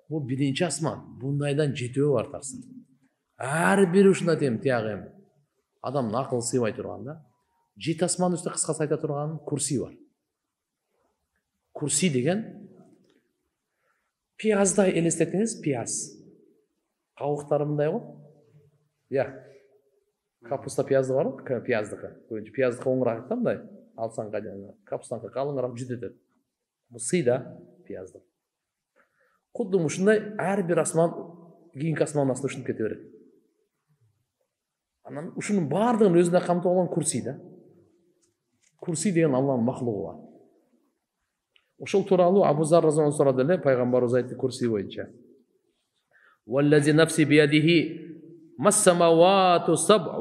Бул биринчи асман, бундайдан жетөө бар тарсын. Ар бири ушундай тем тиягы. Адамдын акылы сыйбай турган да. Жети асмандын үстүндө кыскасы айта турган курси бар. Курси деген пияздай элестетиңиз, пияз. Кабыктары мындай го. Капуста пиязды бар го, пияздыкы. Көбүнчө пияздыкы оңураак да мындай. Алсаң кайдан, капустаныкы калыңыраак жүдөтөт. Бул сый да пиязды. Кудду ушундай ар бир асман кийинки асмандын астына ушинтип кете берет. Анан ушунун баардыгын өзүнө камтып алган курси да. Курси деген Алланын махлугу бар. Ошол тууралуу Абу Зар разияллаху сурады эле, пайгамбарыбыз айтты курси боюнча. Валлази нафси биядихи мас-самавату сабъ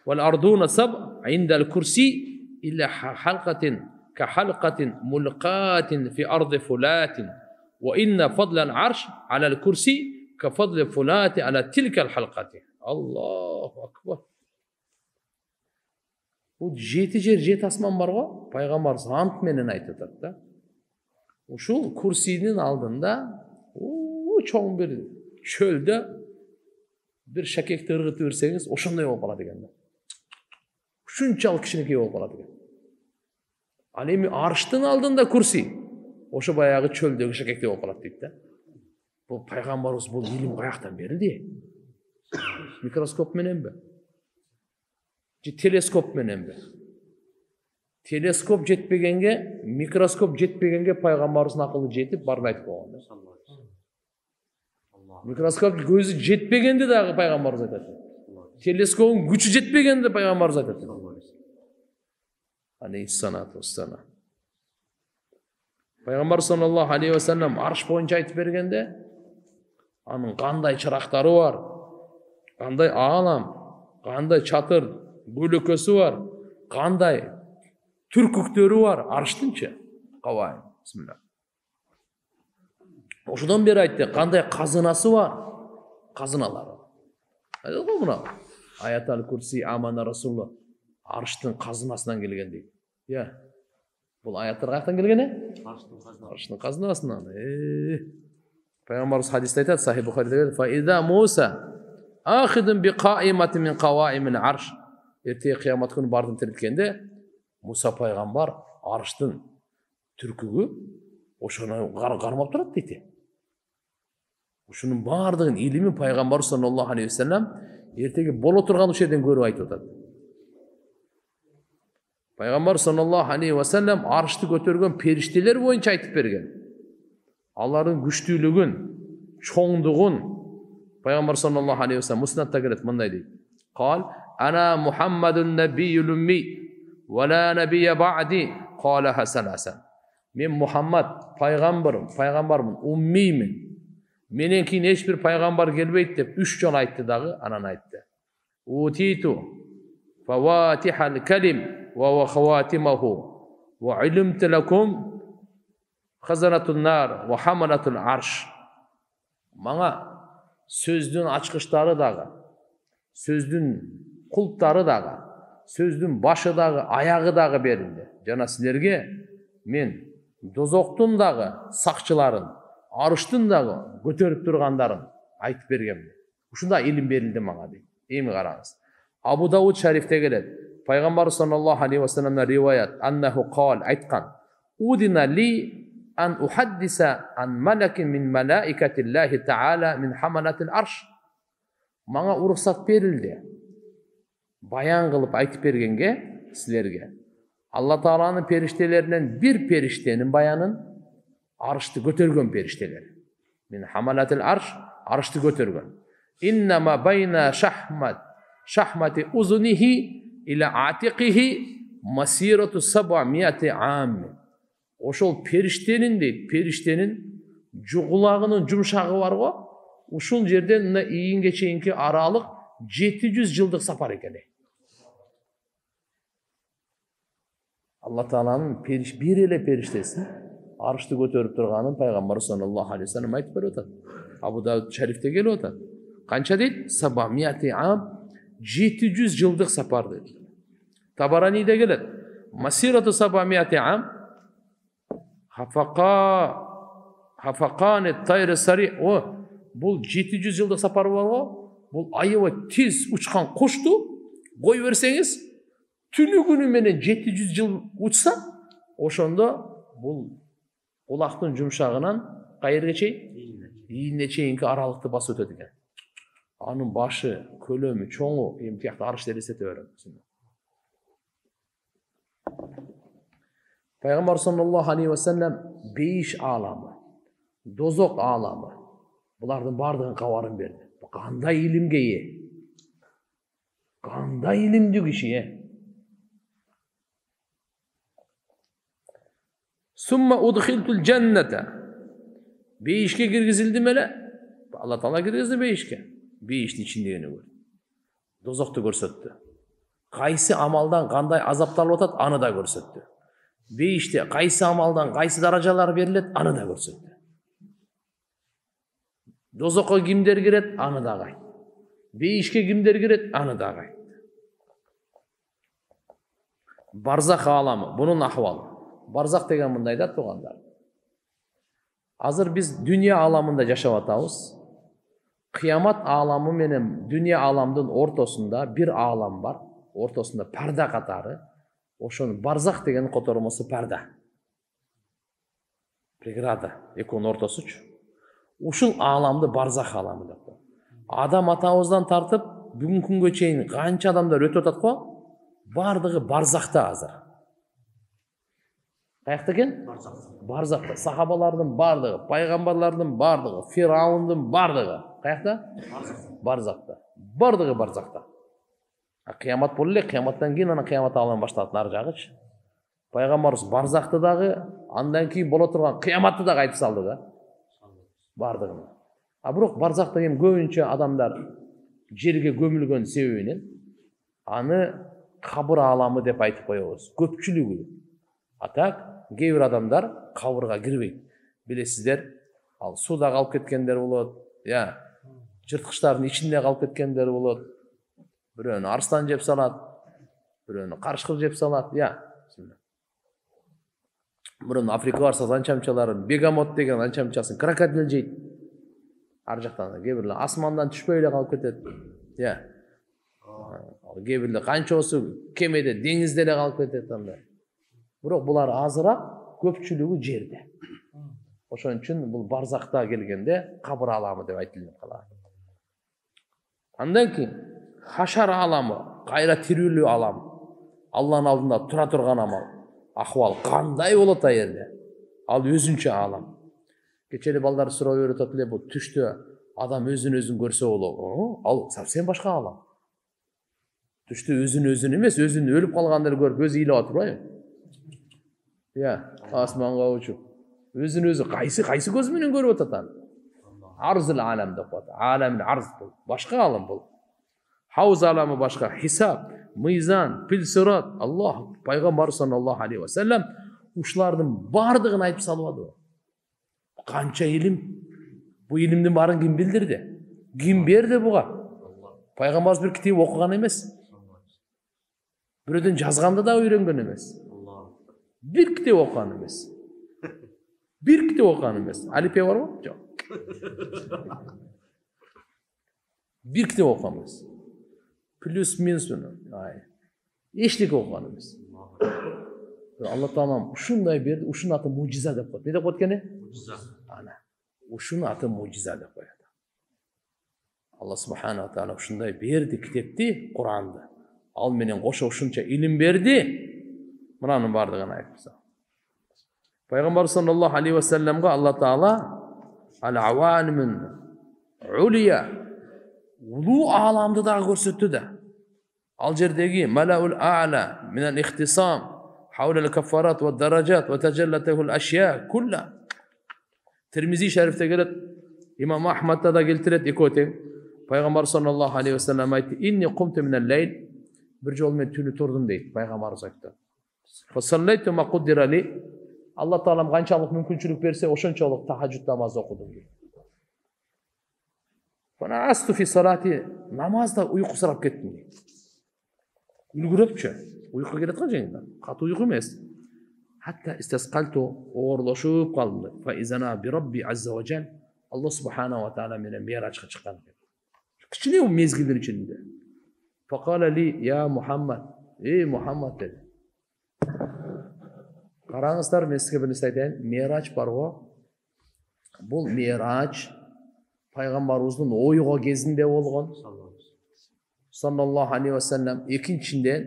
вал ардуна сабъ инда ал-курси илля халqatin ka halqatin mulqatin fi ardi fulatin wa inna fadla al-arsh ala al-kursi ka fadli fulati ala tilka al-halqati. Allahu akbar. Bu жети жер, жети асман бар го, пайгамбарыбыз ант менен айтып атат да. Ушул курсинин алдында чоң бир чөлдө бир шакекти ыргытып берсеңиз, ошондой болуп калат экен да. Ушунчалык кичинекей болуп калат экен. Ал эми арштын алдында курси, ошо баягы чөлдөгү шакектей болуп калат дейт да. Бул пайгамбарыбыз бул илим каяктан берилди? Микроскоп мененби? Телескоп мененби? Телескоп жетпегенге, микроскоп жетпегенге пайгамбарыбыздын акылы жетип барын айтып койгон да. Микроскоп көзү жетпегенде дагы пайгамбарыбыз айтат. Телескоптун күчү жетпегенде пайгамбарыбыз айтат. Алейхиссалату вассалам. Пайгамбар саллаллаху алейхи ва саллям арш боюнча айтып бергенде, анын кандай чырактары бар, кандай аалам, кандай чатыр бөлөкөсү бар, кандай түркүктөрү бар, арштынчы. Кабай. Бисмилlah. Ошодон бери айтты, кандай казынасы бар, казыналары. Айтат го мына. Аятал курси амана расулла. Арштын казынасынан келген дейт. Бул аяттар каяктан келген? Арштын казынасынан. Пайгамбарыбыз хадисте айтат, Сахих Бухариде, "Фа иза Муса ахидун би qa'imatin min qawa'imil arsh." Эртеге кыямат күнү бардым тирилткенде, Муса пайгамбар арштын түркүгү ошону кармап турат дейт. Ушунун баардыгын илими пайгамбар саллаллаху алейхи ва саллям эртеге боло турган ушерден көрүп айтып атат. Пайгамбар саллаллаху алейхи ва саллям аршты көтөргөн периштелер боюнча айтып берген. Алардын күчтүүлүгүн, чоңдугун пайгамбар саллаллаху алейхи ва саллям муснатта келет, мындай дейт. Кал ана Мухаммадун набийюл умми ولا نبي بعدي قالها ثلاثا. Men Muhammad paygambarmın, ummiymin. Menen keyin hiçbir paygambar gelbeydi dep 3 jol aytты dagı, anan aytты. Utitu favatihal kalim wa khawatimahu wa ilimtu lakum khazanatun nar wa hamalatul arsh. Maňa sözdün açkıçları dagı, sözdün kulptары dagı, sözdün başı dagı, ayağı dagı berildi. Jana sizlerge men dozoktun dagı sakçıların, arıştın dagı götörüp turgandарын aytıp bergenmi. Uşunda ilim berildi maňa deyip. Emi qarаңыз. Abu Davud şerifte gelet. Peygamber sallallahu aleyhi ve sellem'den rivayet annahu qal aytkan. Udina li an uhaddisa an malakin min malaikatillahi ta'ala min hamalatil arsh. Maňa uruksat berildi. Bayan kılıp aytıp bergenge sizlerge. Allah Taala'nın periştelerinden bir periştenin bayanın arşты götörgön perişteleri. Min hamalatil arsh, arşты götörgön. İnnema bayna şahmati uzunihi ila atiqihi masiratu 700 am. Oşol periştenin juğulağının jumşağı var go. Uşul жерден iyinge çeyinki aralık 700 yıllık sapar eken. Allah Taala'nın bir ele periştesi arşты götörüp turganын Peygamber sallallahu aleyhi ve sellem aytıp berip atat. Abu Davud şerifte gelip atat. Kança deydi? 700 am, 700 yıllık sapar deydi. Tabarani'de gelir. Masiratu 700 am, hafaqanet tayri sari. O, bu 700 yıllık sapar var o. Bu ayıva tiz uçkan koştu. Koy verseniz, tünü günü menen 700 yıl uçsa, oşonda bu kulaqtın jumşağынан qayerge çeyin? İyinne çeyinki aralıkta bas ötedi eken. Anın başı, kölömü, çoğu, emtiyakta arışta elesete öğren. Peygamber sallallahu aleyhi ve sellem 5 alamı, dozok alamı, bulardan bardığın kavarın berdi. Kanday ilimge ye. Kanday ilimdi kişi ye. Summa udkhiltul cennete. 5'ke girgizildim ele. Allah Teala girgizdi 5'ke. 5'in içindegini gör. Dozoktu görsetdi. Qaysı amaldan kanday azaptalып atat, anı da görsetdi. 5'te qaysı amaldan qaysı darajalar berilet, anı da görsetdi. Dozokka kimler giret, anı da gayt. 5'ke kimler giret, anı da gayt. Barzak alamı, bunun ahvalı. Barzak degen mınday da tuğanlar. Hazır biz dünya alamında yaşap atabız. Kıyamat alamı menen dünya alamdın ortasında bir alam var. Ortasında parda katarı. Oşonun barzak degen kotorması parda. Pregrada, ekon ortası uç. Uşul alamdı barzak alamı da. Adam atabızdan tartıp bugün күнгө чейин kança adamlar ötüp atat ko? Bardığı barzakta hazır. Kayakta eken? Barzakta. Sahabalarının bardığı, paygambarlarının bardığı, Firavun'un bardığı. Kayakta? Barzakta. Bardığı barzakta. Kıyamat bolele, kıyamattan keyin ana kıyamat alan başladı narjagıç. Paygambarımız barzakta dağı, andan keyin bola turgan kıyamatты da aytıp saldı da. Bardığını. Biroq barzakta hem köpünçe adamlar жерге gömülgön sebebinен anı kabır alamı dep aytıp koyabыз. Köpçülügü. Atak, кейбір adamlar kabırga girбейт. Bilesizler, al suda kalıp ketkenler bolot, ya jırtkıçların içinde kalıp ketkenler bolot. Biröөнү arslan jep salat, biröөнү karışkır jep salat, ya. Burun Afrika varsa ançamçaların, begamot degen ançamçaсын krokodil jeyt. Ar jaktan кейбірлер asmandan түшпөй эле kalıp ketet. Ya. кейбірлер kançosu kemede, dengizde эле kalıp ketet anda. Biroq bular azırak, köpçülügü jerde. Oşon üçin bul barzakta gelgende kabır alamı dep aytılып kalат. Andan keyin haşar alamı, kayra tirүүлүү alam. Allah'ın aldında tura turgan amal. Ahval kanday bolot a yerde. Al özünçe alam. Keçeli balдар суроо берип атат эле, bu түштө adam özün görse bolот. Al sen başka alam. Түштө өзүн эмес, өзүн өлүп калгандарды көрүп өзү ыйлап атпайбы? Асманга учуп. Өзүн өзү кайсы көз менен көрүп атат аны? Арзыл алам деп атат. Аламын арз бул. Башка алам бул. Havuz alamı başka, hesap, mizan, pil sırat, Allah, Peygamber sallallahu aleyhi ve sellem uşlardın bardığını ayıp salvadı. Kança ilim, bu ilimdin barın kim bildirdi? Kim berdi buğa? Peygamber bir kitabı okugan emez. Birödөн жазганда da öğrengen emez. Bir kitabı okugan emez. Bir kitabı okugan emez. Alipe var mı? Yok. Bir kitabı okamaz. Plus minus eşlik okugan emez. Allah Taala uşunday berdi, uşun atı mucize dep koydu. Ne dep koydu kene? Mucize. Ana. Uşun atı mucize dep koydu. Allah Subhanahu wa Taala uşunday berdi kitapti, Kur'an'dı. Al menen koşa uşunça ilim berdi. Mınanın bardığını aytsa. Peygamber sallallahu aleyhi ve sellem'e Allah Taala al-avalimin uliya ulu alamdı da görsetdi de. Al jerdegi malaul a'la min al-ihtisam حول الكفارات والدرجات وتجلته الأشياء كلها. Tirmizi şerifte gelet, İmam Ahmed'de da geltiret ikote. Peygamber sallallahu aleyhi ve sellem aytti, inni kumtu minel leyl. Bir jol men tünü turdum deydi. Peygamber aytti. Fasalleytu ma kuddira li. Allah Taalam kançalık mümkünçülük berse oşonçoluk tahajjud namazı okudum deydi. Bana astu fi salati, namazda uyku sırap kettim deydi. Ülgüröpçü. Uyku kelet kajayında. Katı uyku emes. Hatta istasqaltu oğurlaşıp kaldı. Fa izana bi Rabbi azza ve cel. Allah subhanahu wa ta'ala menen Miraç'a çıkan. Kiçine o mezgilin içinde. Faqala li ya Muhammed. Ey Muhammed dedi. Qarаңыздар, мен сізге бір нәрсе айтайын. Мирач бар ғой. Бұл Мирач пайғамбарымыздың ойға кезінде болған. Sallallahu aleyhi ve sellem ikincinden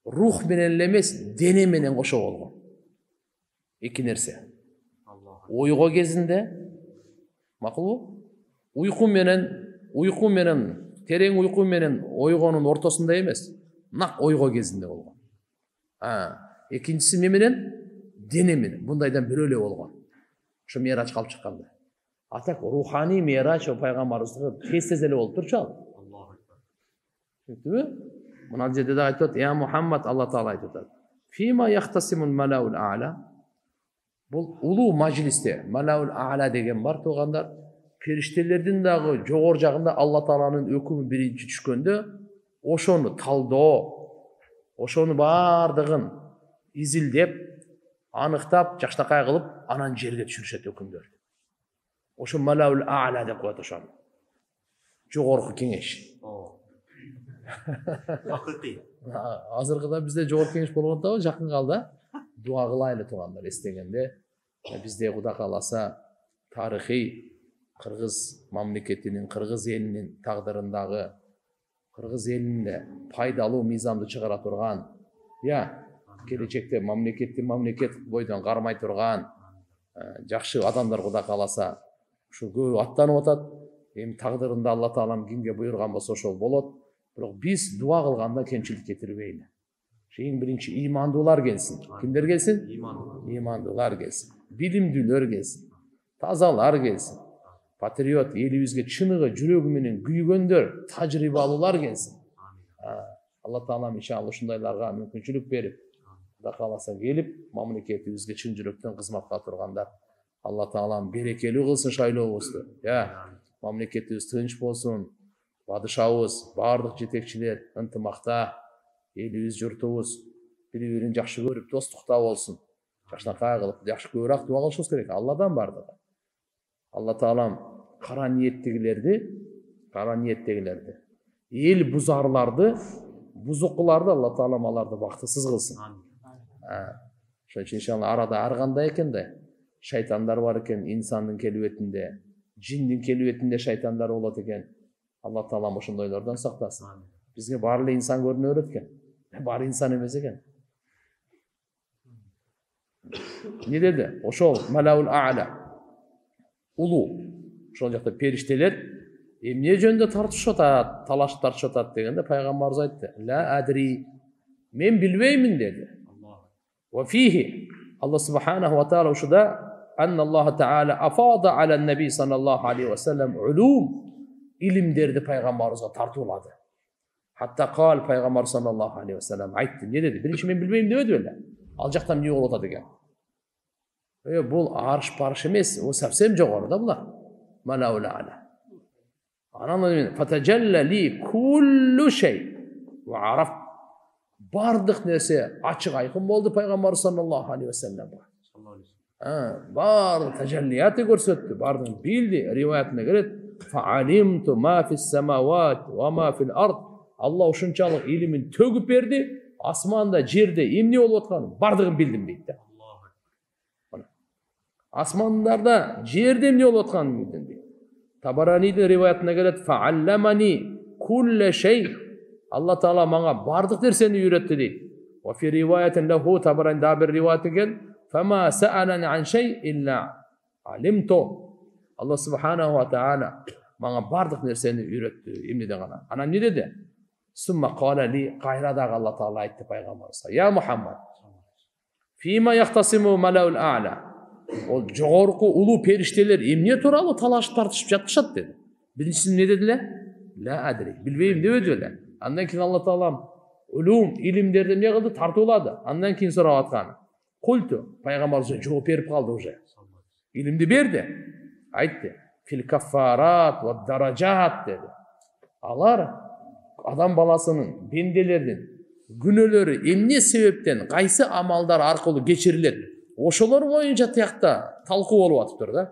ruh menен emес, дене менен кошо болгон. Эки нерсе. Ойго кезинде макул уйку менен терең уйку менен ойгонун ортосунда эмес, нак ойго кезинде болгон. Экинчиси менен дене менен бундайдан бирөө эле болгон. Ошо Мирач калып чыкканда. Атак руханий Мирач пайгамбарыбызга тез эле болуп турчу ал. Mına жерде de айтып, "Ya Muhammed", Allah Taala айтып атат. "Fima yahtasimul malaul a'la?" Бұл улуу majlisте, malaul a'la деген бар тугандар. Периштелердин дагы жогор жагында Allah Taalанын өкүмү биринчи түшкөндө, ошону талдоо, ошону бардыгын изилдеп, аныктап, жакшынакай кылып, анан жерге түшүрүшөт өкүмдөр. Ошо malaul a'la деп коет ошону. Жогорку кеңеш. Азыркыда бизде жогорку кеңеш болгондо жакын калды. Дуа кылайлы тугандар эстегенде. Бизде Кудай кааласа тарыхый Кыргыз мамлекетинин, Кыргыз элинин тагдырындагы, Кыргыз элинде пайдалуу мыйзамды чыгара турган, келечекте мамлекет бойдон кармай турган жакшы адамдар Кудай кааласа ушу көп аттанып атат. Эми тагдырында Алла Таалам кимге буйрган болсо ошол болот. Бирок биз дуа кылганда кемчилик кетирбейли. Эң биринчи имандуулар келсин. Кимдер келсин? Имандуулар келсин. Билимдүүлөр келсин. Тазалар келсин. Патриот, элибизге чыныгы жүрөгү менен күйгөндөр, тажрыйбалуулар келсин. Алла Таалам иншалла ушундайларга мүмкүнчүлүк берип, Кудай кааласа келип, мамлекетибизге чын жүрөктөн кызматка тургандар. Алла Таалам берекелүү кылсын шайлообузду. Мамлекетибиз тынч болсун. Падышабыз, бардык жетекчилер ынтымакта, элибиз, журтубуз бири-бирин жакшы көрүп, достукта болсун. Жакшынакай кылып, жакшы көбүрөөк дуа кылышыбыз керек. Алладан бардыгы. Алла Таалам кара ниеттегилерди, эл бузарларды, бузукуларды Алла Таалам аларды бактысыз кылсын. Ошон үчүн иншалла арада ар кандай экен да, шайтандар бар экен, инсандын келбетинде, жиндин келбетинде шайтандар болот экен. Allah Taala ошондойлордон сактасын. Бизге баары эле инсан көрүнө берет экен. Баары инсан эмес экен. Не деди? Ошол Малаул А'ла. Улуу. Ошол жакта периштелер Эмне жөнүндө тартышып атат, талашып тартышып атат дегенде пайгамбарыбыз айтты: "Ла адри", мен билбеймин деди. Ва фихи Аллах субханаху ва таала ушуда анна Аллах таала афада аля наби саллаллаху алейхи ва саллям улум, илимдерди пайгамбарыбызга тартуулады. Хатта кал пайгамбар саллаллаху алейхи ва саллям айтты, не деди? Биринчи мен билбейм дебеди беле? Ал жакта эмне болуп атат экен? Бул арш парш эмес, о совсем жогору да булар. Малаула ала. Анан фатажалла ли куллу шей ва араф, бардык нерсе ачык айкын болду пайгамбар саллаллаху алейхи ва саллям. Бар тажаллияты көрсөттү, бардыгын билди. Риваятында келет: "Фаалимту ма фис самават ва ма фил ард". Алла ушунчалык илимин төгүп берди, асманда, жерде эмне болуп атканын бардыгын билдим дейт да. Асмандарда, жерде эмне болуп атканын билдим дейт. Табаранидин риваятында келет: "Фаалламани кулла шей". Алла таала мага бардык нерсени үйрөттү дейт. Ва фи риваятин лаху, Табаранидин бир риваяты келет: "Фама саалани ан шей илля алимту". Алла субханаху ва таала мага бардык нерсени үйрөттү, эмнеден гана. Анан не деди? Сумма кала ли, кайрадагы Алла таала айтты пайгамбарыбызга: "Я Мухаммад, фима яхтасиму малаул а'ла". Ол жогорку улуу периштелер эмне тууралуу талашып тартышып жатышат деди. Биринчиси эмне дедилер? Ла адри, билбейм дебеди беле. Андан кийин Алла таала улум, илимдерди эмне кылды? Тартуулады. Андан кийин сурап аткан. Культу, пайгамбарыбыз жооп берип калды уже. Илимди берди. Айтты: "Фил каффарат ва даражат" деди. Алар адам баласынын, бенделердин күнөөлөрү эмне себептен, кайсы амалдар аркылуу кечирилет? Ошолор боюнча тиякта талкуу болуп атыптыр да.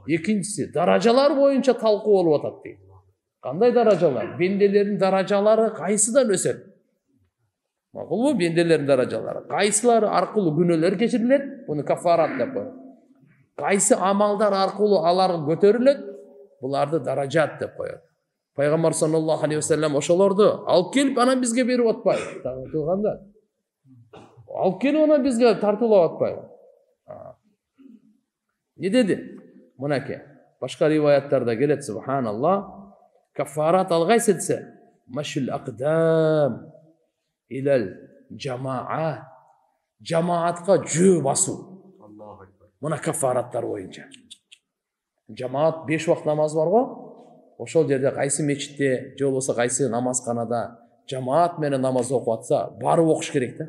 Экинчиси, даражалар боюнча талкуу болуп атат дейт. Кандай даражалар? Бенделердин даражалары кайсыдан өсөт? Макулбу? Бенделердин даражалары кайсылары аркылуу күнөөлөр кечирилет? Буну каффарат деп коет. Кайсы амалдар аркылуу алар көтөрүлөт? Буларды даражат деп коет. Пайгамбар саллаллаху алейхи ва саллям ошолорду алып келип анан бизге берип атпайбы? Тууганда. Алып келип анан бизге тартуулап атпайбы? Не деди? Мынаке. Башка риваяттарда келет: "Субханаллах, каффарат алгайсы десе, машил aqdam илал жамаа". Жамаатка жөө басуу. Мына каффараттар боюнча. Жамаат 5 вакыт намаз бар го. Ошол жерде кайсы мечитте, же болбосо кайсы намазканада жамаат менен намаз окуп атса, барып окуш керек да.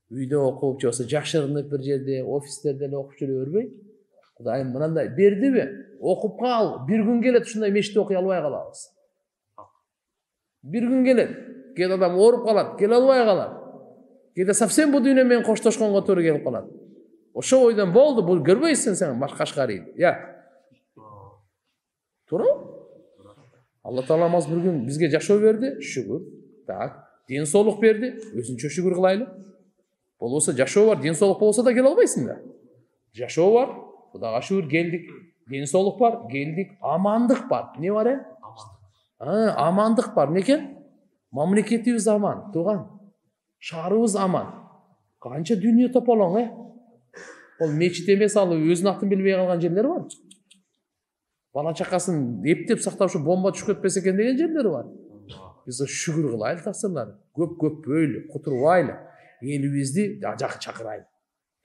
Үйдө окуп, же болбосо жашырынып бир жерде, офистерде эле окуп жүрө бербей, Кудайым мынандай бердиби? Окуп кал. Бир күн келет ушундай мечитте окуй албай калабыз. Бир күн келет, кээ адам ооруп калат, келе албай калат. Кээде совсем бул дүйнө менен коштошконго туура келип калат. Ошо ойдон болду, бул көрбөйсүң сен Кашкарийди. Туура? Алла Таала маз бир күн бизге жашоо берди, шүгүр. Так, ден соолук берди, өзүнчө шүгүр кылайлы. Болбосо жашоо бар, ден соолук болсо да келе албайсың да. Жашоо бар, Кудайга шүгүр келдик. Ден соолук бар, келдик. Амандык бар. Не бар? Амандык бар. Эмне экен? Мамлекетибиз аман, тууган. Шаарыбыз аман. Канча дүйнө тополоң, Ол мечит эмес, ал өзүнүн атын билбей калган жерлер бар. Бала чакасын эптеп сактап ушу бомба түшүп кетпесе экен деген жерлер бар. Биз шүгүр кылайлы тасырлар. Көп бөйлү, кутурбайлы. Элибизди жакшы чакырайлы.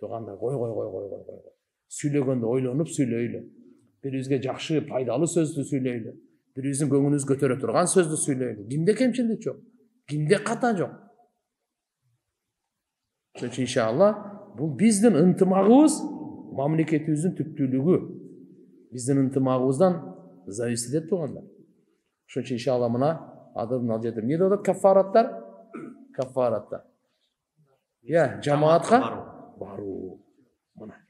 Туугандар, кой. Сүйлөгөндө ойлонуп сүйлөйлү. Бирибизге жакшы, пайдалуу сөздү сүйлөйлү. Бирибиздин көңүлүбүздү көтөрө турган сөздү сүйлөйлү. Кимде кемчилик жок? Кимде ката жок? Ошон үчүн иншалла бул биздин ынтымагыбыз, мамлекетибиздин түптүүлүгү. Биздин ынтымагыбыздан зависит этет туугандар. Ошон үчүн иншалла мына адырдын ал жерде эмне деп атат? Каффараттар. Жамаатка баруу. Мына.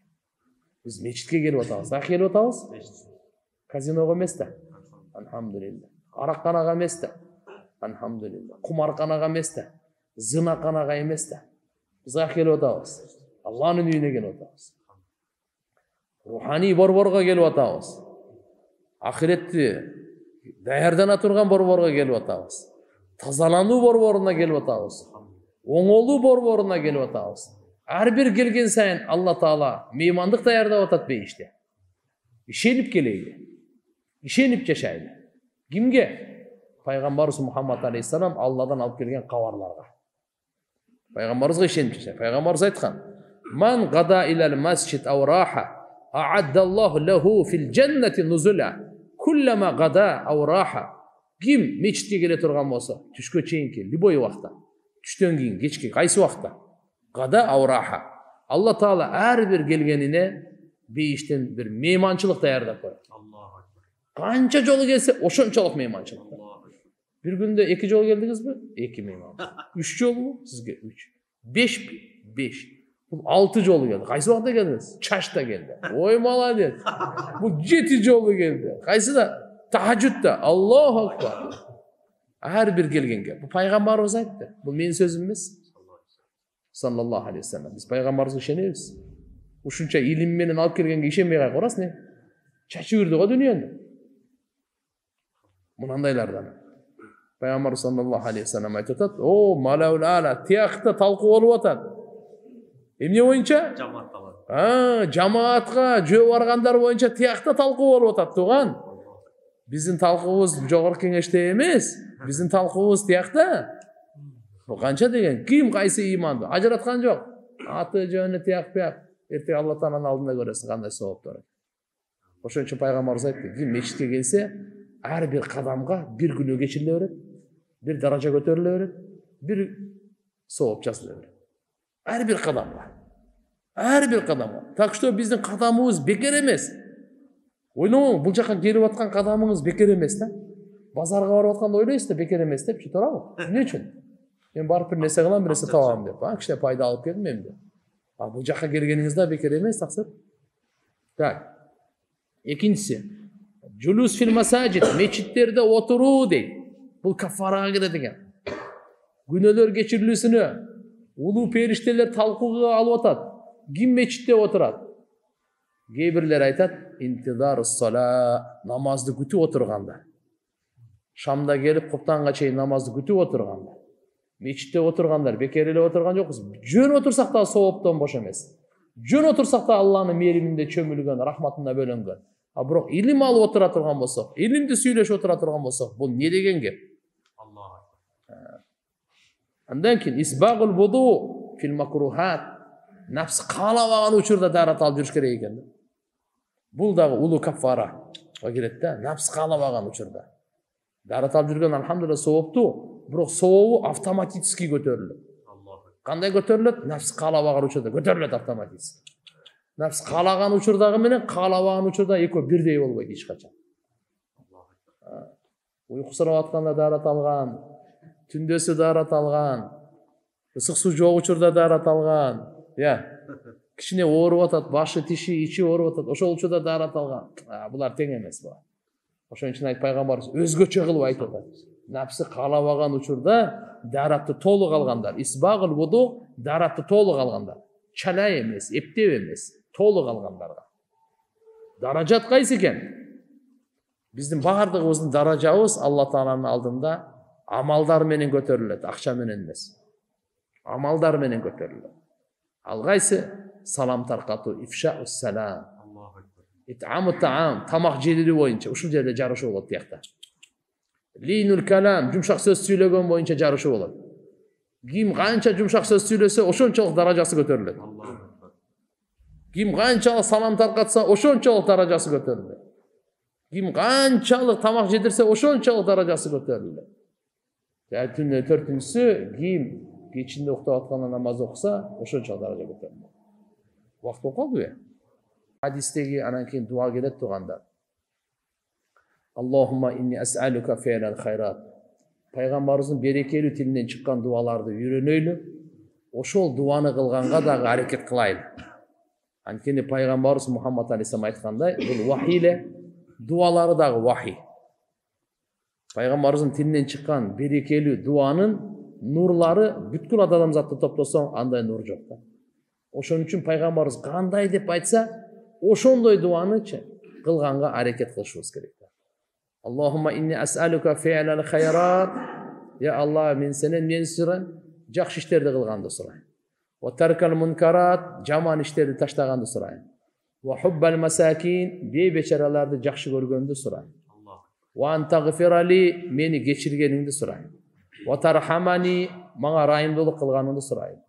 Биз мечитке келип атабыз. Каяка келип атабыз? Казиного эмес да. Алхамдулилла. Аракканага эмес да. Алхамдулилла. Кумарканага эмес да. Зынаканага эмес да. Биз каяка келип атабыз? Алланын үйүнө келип атабыз. Руханий борборго келип атабыз. Ахиретти даярдана турган борборго келип атабыз. Тазалануу борборуна келип атабыз. Оңолуу борборуна келип атабыз. Ар бир келген сайын Алла Таала меймандык даярдап атат бейиште. Ишенип келейли. Ишенип жашайлы. Kimge? Пайгамбарыбыз Muhammed aleyhisselam Allah'dan alıp gelgen kavarlarga. Пайгамбарыбызга ишенип жашайт. Пайгамбарыбыз айткан: "Man gada ilal masjid aw raha, a'addallohu lahu fil jannati nuzula. Kullama gada aw raha." Kim mechitke kele turgan bolsa, түшкө чейинки, любой убакта, түштөн кийин, кечки, кайсы убакта, gada aw raha. Allah Taala ар бир келгенине бейиштен бир мейманчылык даярдап коет. Канча жолу келсе, ошончолук мейманчылык. Bir günde 2 jol geldiniz mi? 2 meyman. 3 jol mu? Sizge 3. 5 mi? 5. Bu 6 jolu geldi. Kaysı vakta geldiniz? Çaşta geldi. Oy maladet. Bu 7 jolu geldi. Kaysı da? Tahajjudda. Allahu Akbar. Her bir gelgenge. Bu Peygamberimiz aytdı. Bu menin sözüm emas. Sallallahu aleyhi ve sellem. Biz Peygamberimizge işenemiz. Uşuncha ilim menen alıp kelgenge işenmey koyras ne? Çaçı yürüdü o dünyada. Bunandaylardan. Peygamber sallallahu aleyhi ve sellem aytат, "O malaul ala, tiyakta talqı olup atat." Emne boyunca? Cemaatga jөө barganдар boyunca tiyakta talqı olup atat, tuğan. Bizdin talqыбыз jogorku kengеште emes, bizdin talqыбыз tiyakta. Bu kança degen, kim kaysı imandı? Ajıratkan jok. Atı jönü tiyak piyak. Erteg Allah Taala'nın aldında göresin kanday sowap var. Oşon üчүн Peygamberimiz aytты, kim meçitke gelse, her bir kadamga bir günü geçirilir öğret, bir daraja götürülür öğret, bir soğuk jasılır öğret. Her bir kadamga. Her bir kadamga. Tak что bizdin kadamımız bekar emes. Oynoğun, bu jaka gelip atkan kadamыңыз bekar emes da. Bazarga barıp atkanda oylaysiz da bekar emes dep, tuturabı? Ne üçün? Ben barıp bir nese kılam, bir nese tabam dep. Kişide payda alıp geldim hem de. Bu jaka gelgeningizde bekar emes, taksir. Tak. İkincisi, julus fil masajid, meçitlerde oturuu deydi. Bu kaffaraga kiredigen. Günöler geçirilүүsүnө uluu perişteler talkууга alып atat. Kim meçitte oturat? Keybirler aytat, intidarus sala, namazды күтүп oturganda. Şamda gelip Kuptanга çeyin namazды күtүп oturganda. Meçitte oturganдар, bekер эле oturgan жокпуз. Жөн otursak da sowоптон boş emes. Жөн otursak da Allah'ın meriminde çömülgөн, rahmatında bölөнгөн. Бирок илим алып отура турган болсок, илимди сүйлөшүп отура турган болсок, бул не деген кеп? Андан кийин исбагул вуду фил макрухат. Nafs каалабаган учурда дарат алып жүрүш керек экен. Бул дагы улуу каффара. Кирет да, nafs каалабаган учурда. Дарат алып жүргөн алхамдулилlah сowопту, бирок сowобу автоматически көтөрүлөт. Кандай көтөрүлөт? Nafs каалабаган учурда көтөрүлөт автоматически. Nafs kaaлаган учурдагы менен каалабаган учурда экөө бирдей болбойт эч качан. Уйкусурап атканда дарат алган, түндөсү дарат алган, ысык суу жок учурда дарат алган, кичине ооруп атат, башы, тиши, ичи ооруп атат, ошол учурда дарат алган. Булар тең эмес бу. Ошон үчүн Пайгамбарыбыз өзгөчө кылып айтып атат. Напсы каалабаган учурда даратты толук алгандар, исбагыл вуду, даратты толук алгандар. Чала эмес, эптеп эмес, толук алгандарга. Даражат кайсы экен? Биздин баардыгыбыздын даражабыз Алла Тааланын алдында амалдар менен көтөрүлөт, акча менен эмес. Амалдар менен көтөрүлөт. Ал кайсы? Салам таркатуу, ифшаус салам. Ит'амут таам, тамак жедирүү боюнча ушул жерде жарышуу болот тиякта. Линул калам, жумшак сөз сүйлөгөн боюнча жарышуу болот. Ким канча жумшак сөз сүйлөсө, ошончолук даражасы көтөрүлөт. Ким канчалык салам таркатса, ошончолук даражасы көтөрүлөт. Ким канчалык тамак жедирсе, ошончолук даражасы көтөрүлөт. Түндө төртүнчүсү, ким кечинде уктап атканда намаз окуса, ошончолук даража көтөрүлөт. Убакыт болуп калдыбы? Hadisteki anan keyin dua gelet tuğanda. Allahumma inni es'aluka fi'lal hayrat. Peygamberimizin berekeli tilinden çıkan dualarda yürünöylü. Oşol duanı kılganга dagı hareket kılaylı. Ankeni Peygamberimiz Muhammed Aleyhisselam aytkanday, bu vahiy ile duaları dagı vahiy. Peygamberimizin tilinden çıkan berekeli duanın nurları бүткүл адамзатты топтосоң андай нур жок да. Ошон үчүн Peygamberimiz кандай деп айтса, ошондой дуаны кылганга аракет кылышыбыз керек. Allahumma inni es'aluka fi'lal hayrat. Ya Allah, men senden neni сурайм? Жакшы иштерди кылганды сурайм. Wa tarkal munkarat, жаман иштерди таштаганды сурайм. Wa hubbal masakin, бейбечараларды жакшы көргөндү сурайм. Wa antagfirali, meni kechirgeningdi surayım. Wa tarhamani, manga rayımdılık kılganыңды surayım.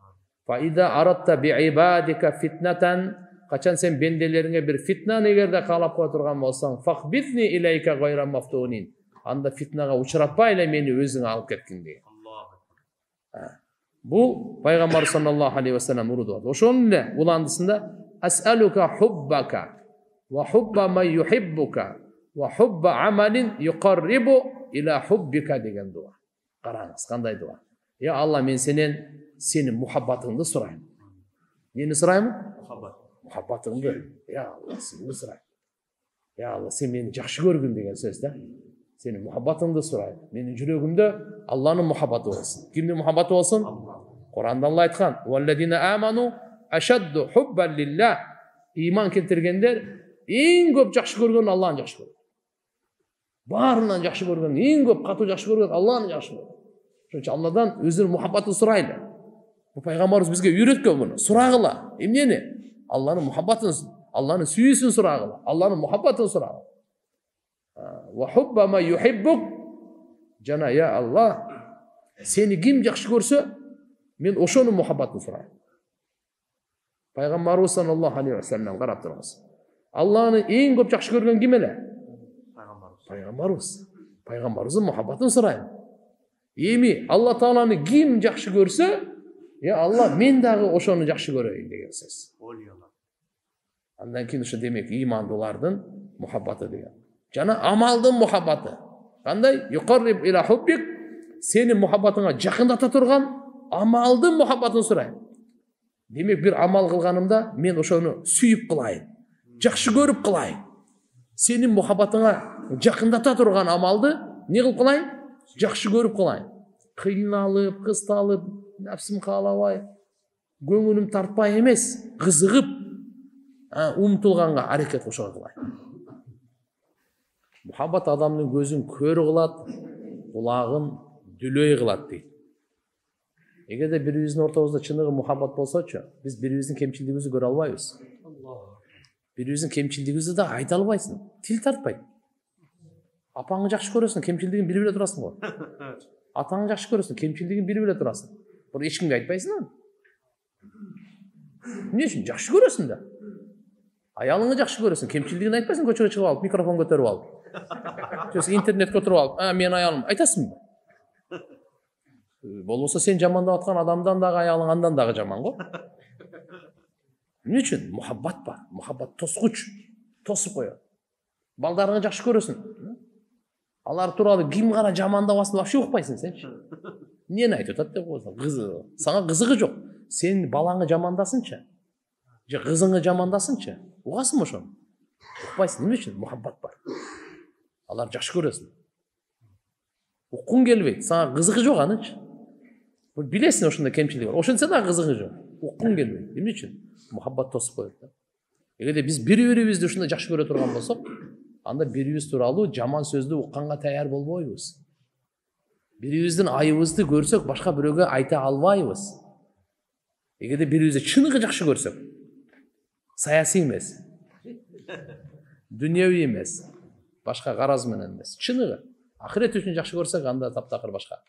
Fa idza aratta bi ibadika fitnatan, kaçan sen bendelerine bir fitna egerde kalap koya turgan bolsang, faqbitni ilayka gayra maftunin. Anda fitnaga uçuratpayla meni özüňe alıp ketkin degan. Bu Peygamber sallallahu aleyhi ve sellem urudu. Oşonun ile ulandısında as'aluka hubbaka ve hubba man yuhibbuka ve hubba amalin yuqarribu ila hubbika degen dua. Qarаңыз, qanday dua. Ya Allah, men senin muhabbatыңды surayım. Neni surayım? Muhabbatыңды. Ya Allah, seni surayım. Ya Allah, sen meni жақшы көрgün degen söz da. Senin muhabbatыңды surayım. Menin жүрегimde Allah'ın muhabbati olsun. Kimnin muhabbati olsun? Kur'an'da Allah aytkan: "Vellezine amanu eşeddu hubben lillah." İman keltirgenler en köp жақшы көрgen Allah'ın жақшы көрgen. Barından жақшы көрgen, en köp katı жақшы көрgen Allah'ın жақшы көрgen. Çünkü Allah'dan özünün muhabbatını surayla. Bu Peygamberimiz bizge үйretken bunu. Suragıla. Emneni? Allah'ın muhabbatını, Allah'ın süyüsün suragıla. Allah'ın muhabbatını suragıla. Ve hubba ma yuhibbuk. Cana ya Allah, seni kim жақшы görse, men oşonun muhabbatını surayım. Peygamberimiz sallallahu aleyhi ve sellem qarap turamiz. Allah'ın en köp жақшы көрgen kim ele? Peygamberimiz. Peygamberimizin muhabbatını surayım. Emi Allah Taala'nı kim жақшы görse, ya Allah, men dagı oşonu жақшы göreyim degen söz. Andan keyin şu demek imandılardın muhabbatı degen. Jana amaldın muhabbatı. Qanday? Yuqarrib ila hubbik, senin muhabbatına жақындата turgan amaldın muhabbatını surayım. Demek bir amal kılganımda men oşonu süyüp kılayım, жақшы görüp kılayım. Senin muhabbatına жақындата turgan amaldı ne kılıp kılayım? Жақшы görüp kılayım. Kıynalıp, kıstalıp, nefsim kalabay, gönülüm tartpay emez, kızıgıp, umtulganга hareket koşar kılayım. Muhabbat adamның gözün körü kılat, kulağın dülöy kılat deydi. Eğer de birimizin ortamızda çınığı muhabbat bolsa-çı, biz birimizin kemçildiğimizi göre albayız. Birimizin kemçildiğimizi de ayta albaysın, til tartpay. Apaňy жақшы көрөsүň, kemçildigin biri bile turasың go. Ataňy жақшы көрөsүň, kemçildigin biri bile turasың. Bunu hiç kimge aytpayсың. Ne üçün? Жақшы көрөsүň da. Ayalıňy жақшы көрөsүň, kemçildigini aytpayсың, köçüge çıkıp alıp, mikrofon götürüp alıp. İnternet götürüp alıp, men ayalım, aytasың mı? Bolbosa sen jamandap atkan adamdan dagı ayalıňdan dagı jaman go. Ne üçün? Muhabbat var. Muhabbat toskuç. Tosup koyar. Baldarını жақшы көрөsүň. Alar turalı kim gana jamandap aslında вообще укпайсың sen. Neni aytып атат деп койсоң, кызы. Сага кызыгы жок. Sen балаңы жамандасынчы? Же кызыңы жамандасынчы? Угасың ошону? Укпайсың. Неме үчүн? Muhabbat бар. Алар жақшы көрөсүң. Уккуң келбейт. Сага кызыгы жок анычы. Билесиң ошондой кемчилиги бар. Ошентсе да кызыгы жок. Уккуң келбейт. Неме үчүн? Muhabbat тосуп коет да. Эгерде биз бири-бирибизди ушундай жақшы көрө турган болсок, анда бирибиз тууралуу жаман сөздү укканга таяр болбойбуз. Бирибиздин айыбызды көрсөк, башка бирөөгө айта албайбыз. Эгерде бирибизди чыныгы жақшы көрсөк, саясий эмес, дүнүйөвүй эмес, башка гараз менен эмес, чыныгы, ахирет үчүн жақшы көрсөк, анда таптакыр башка.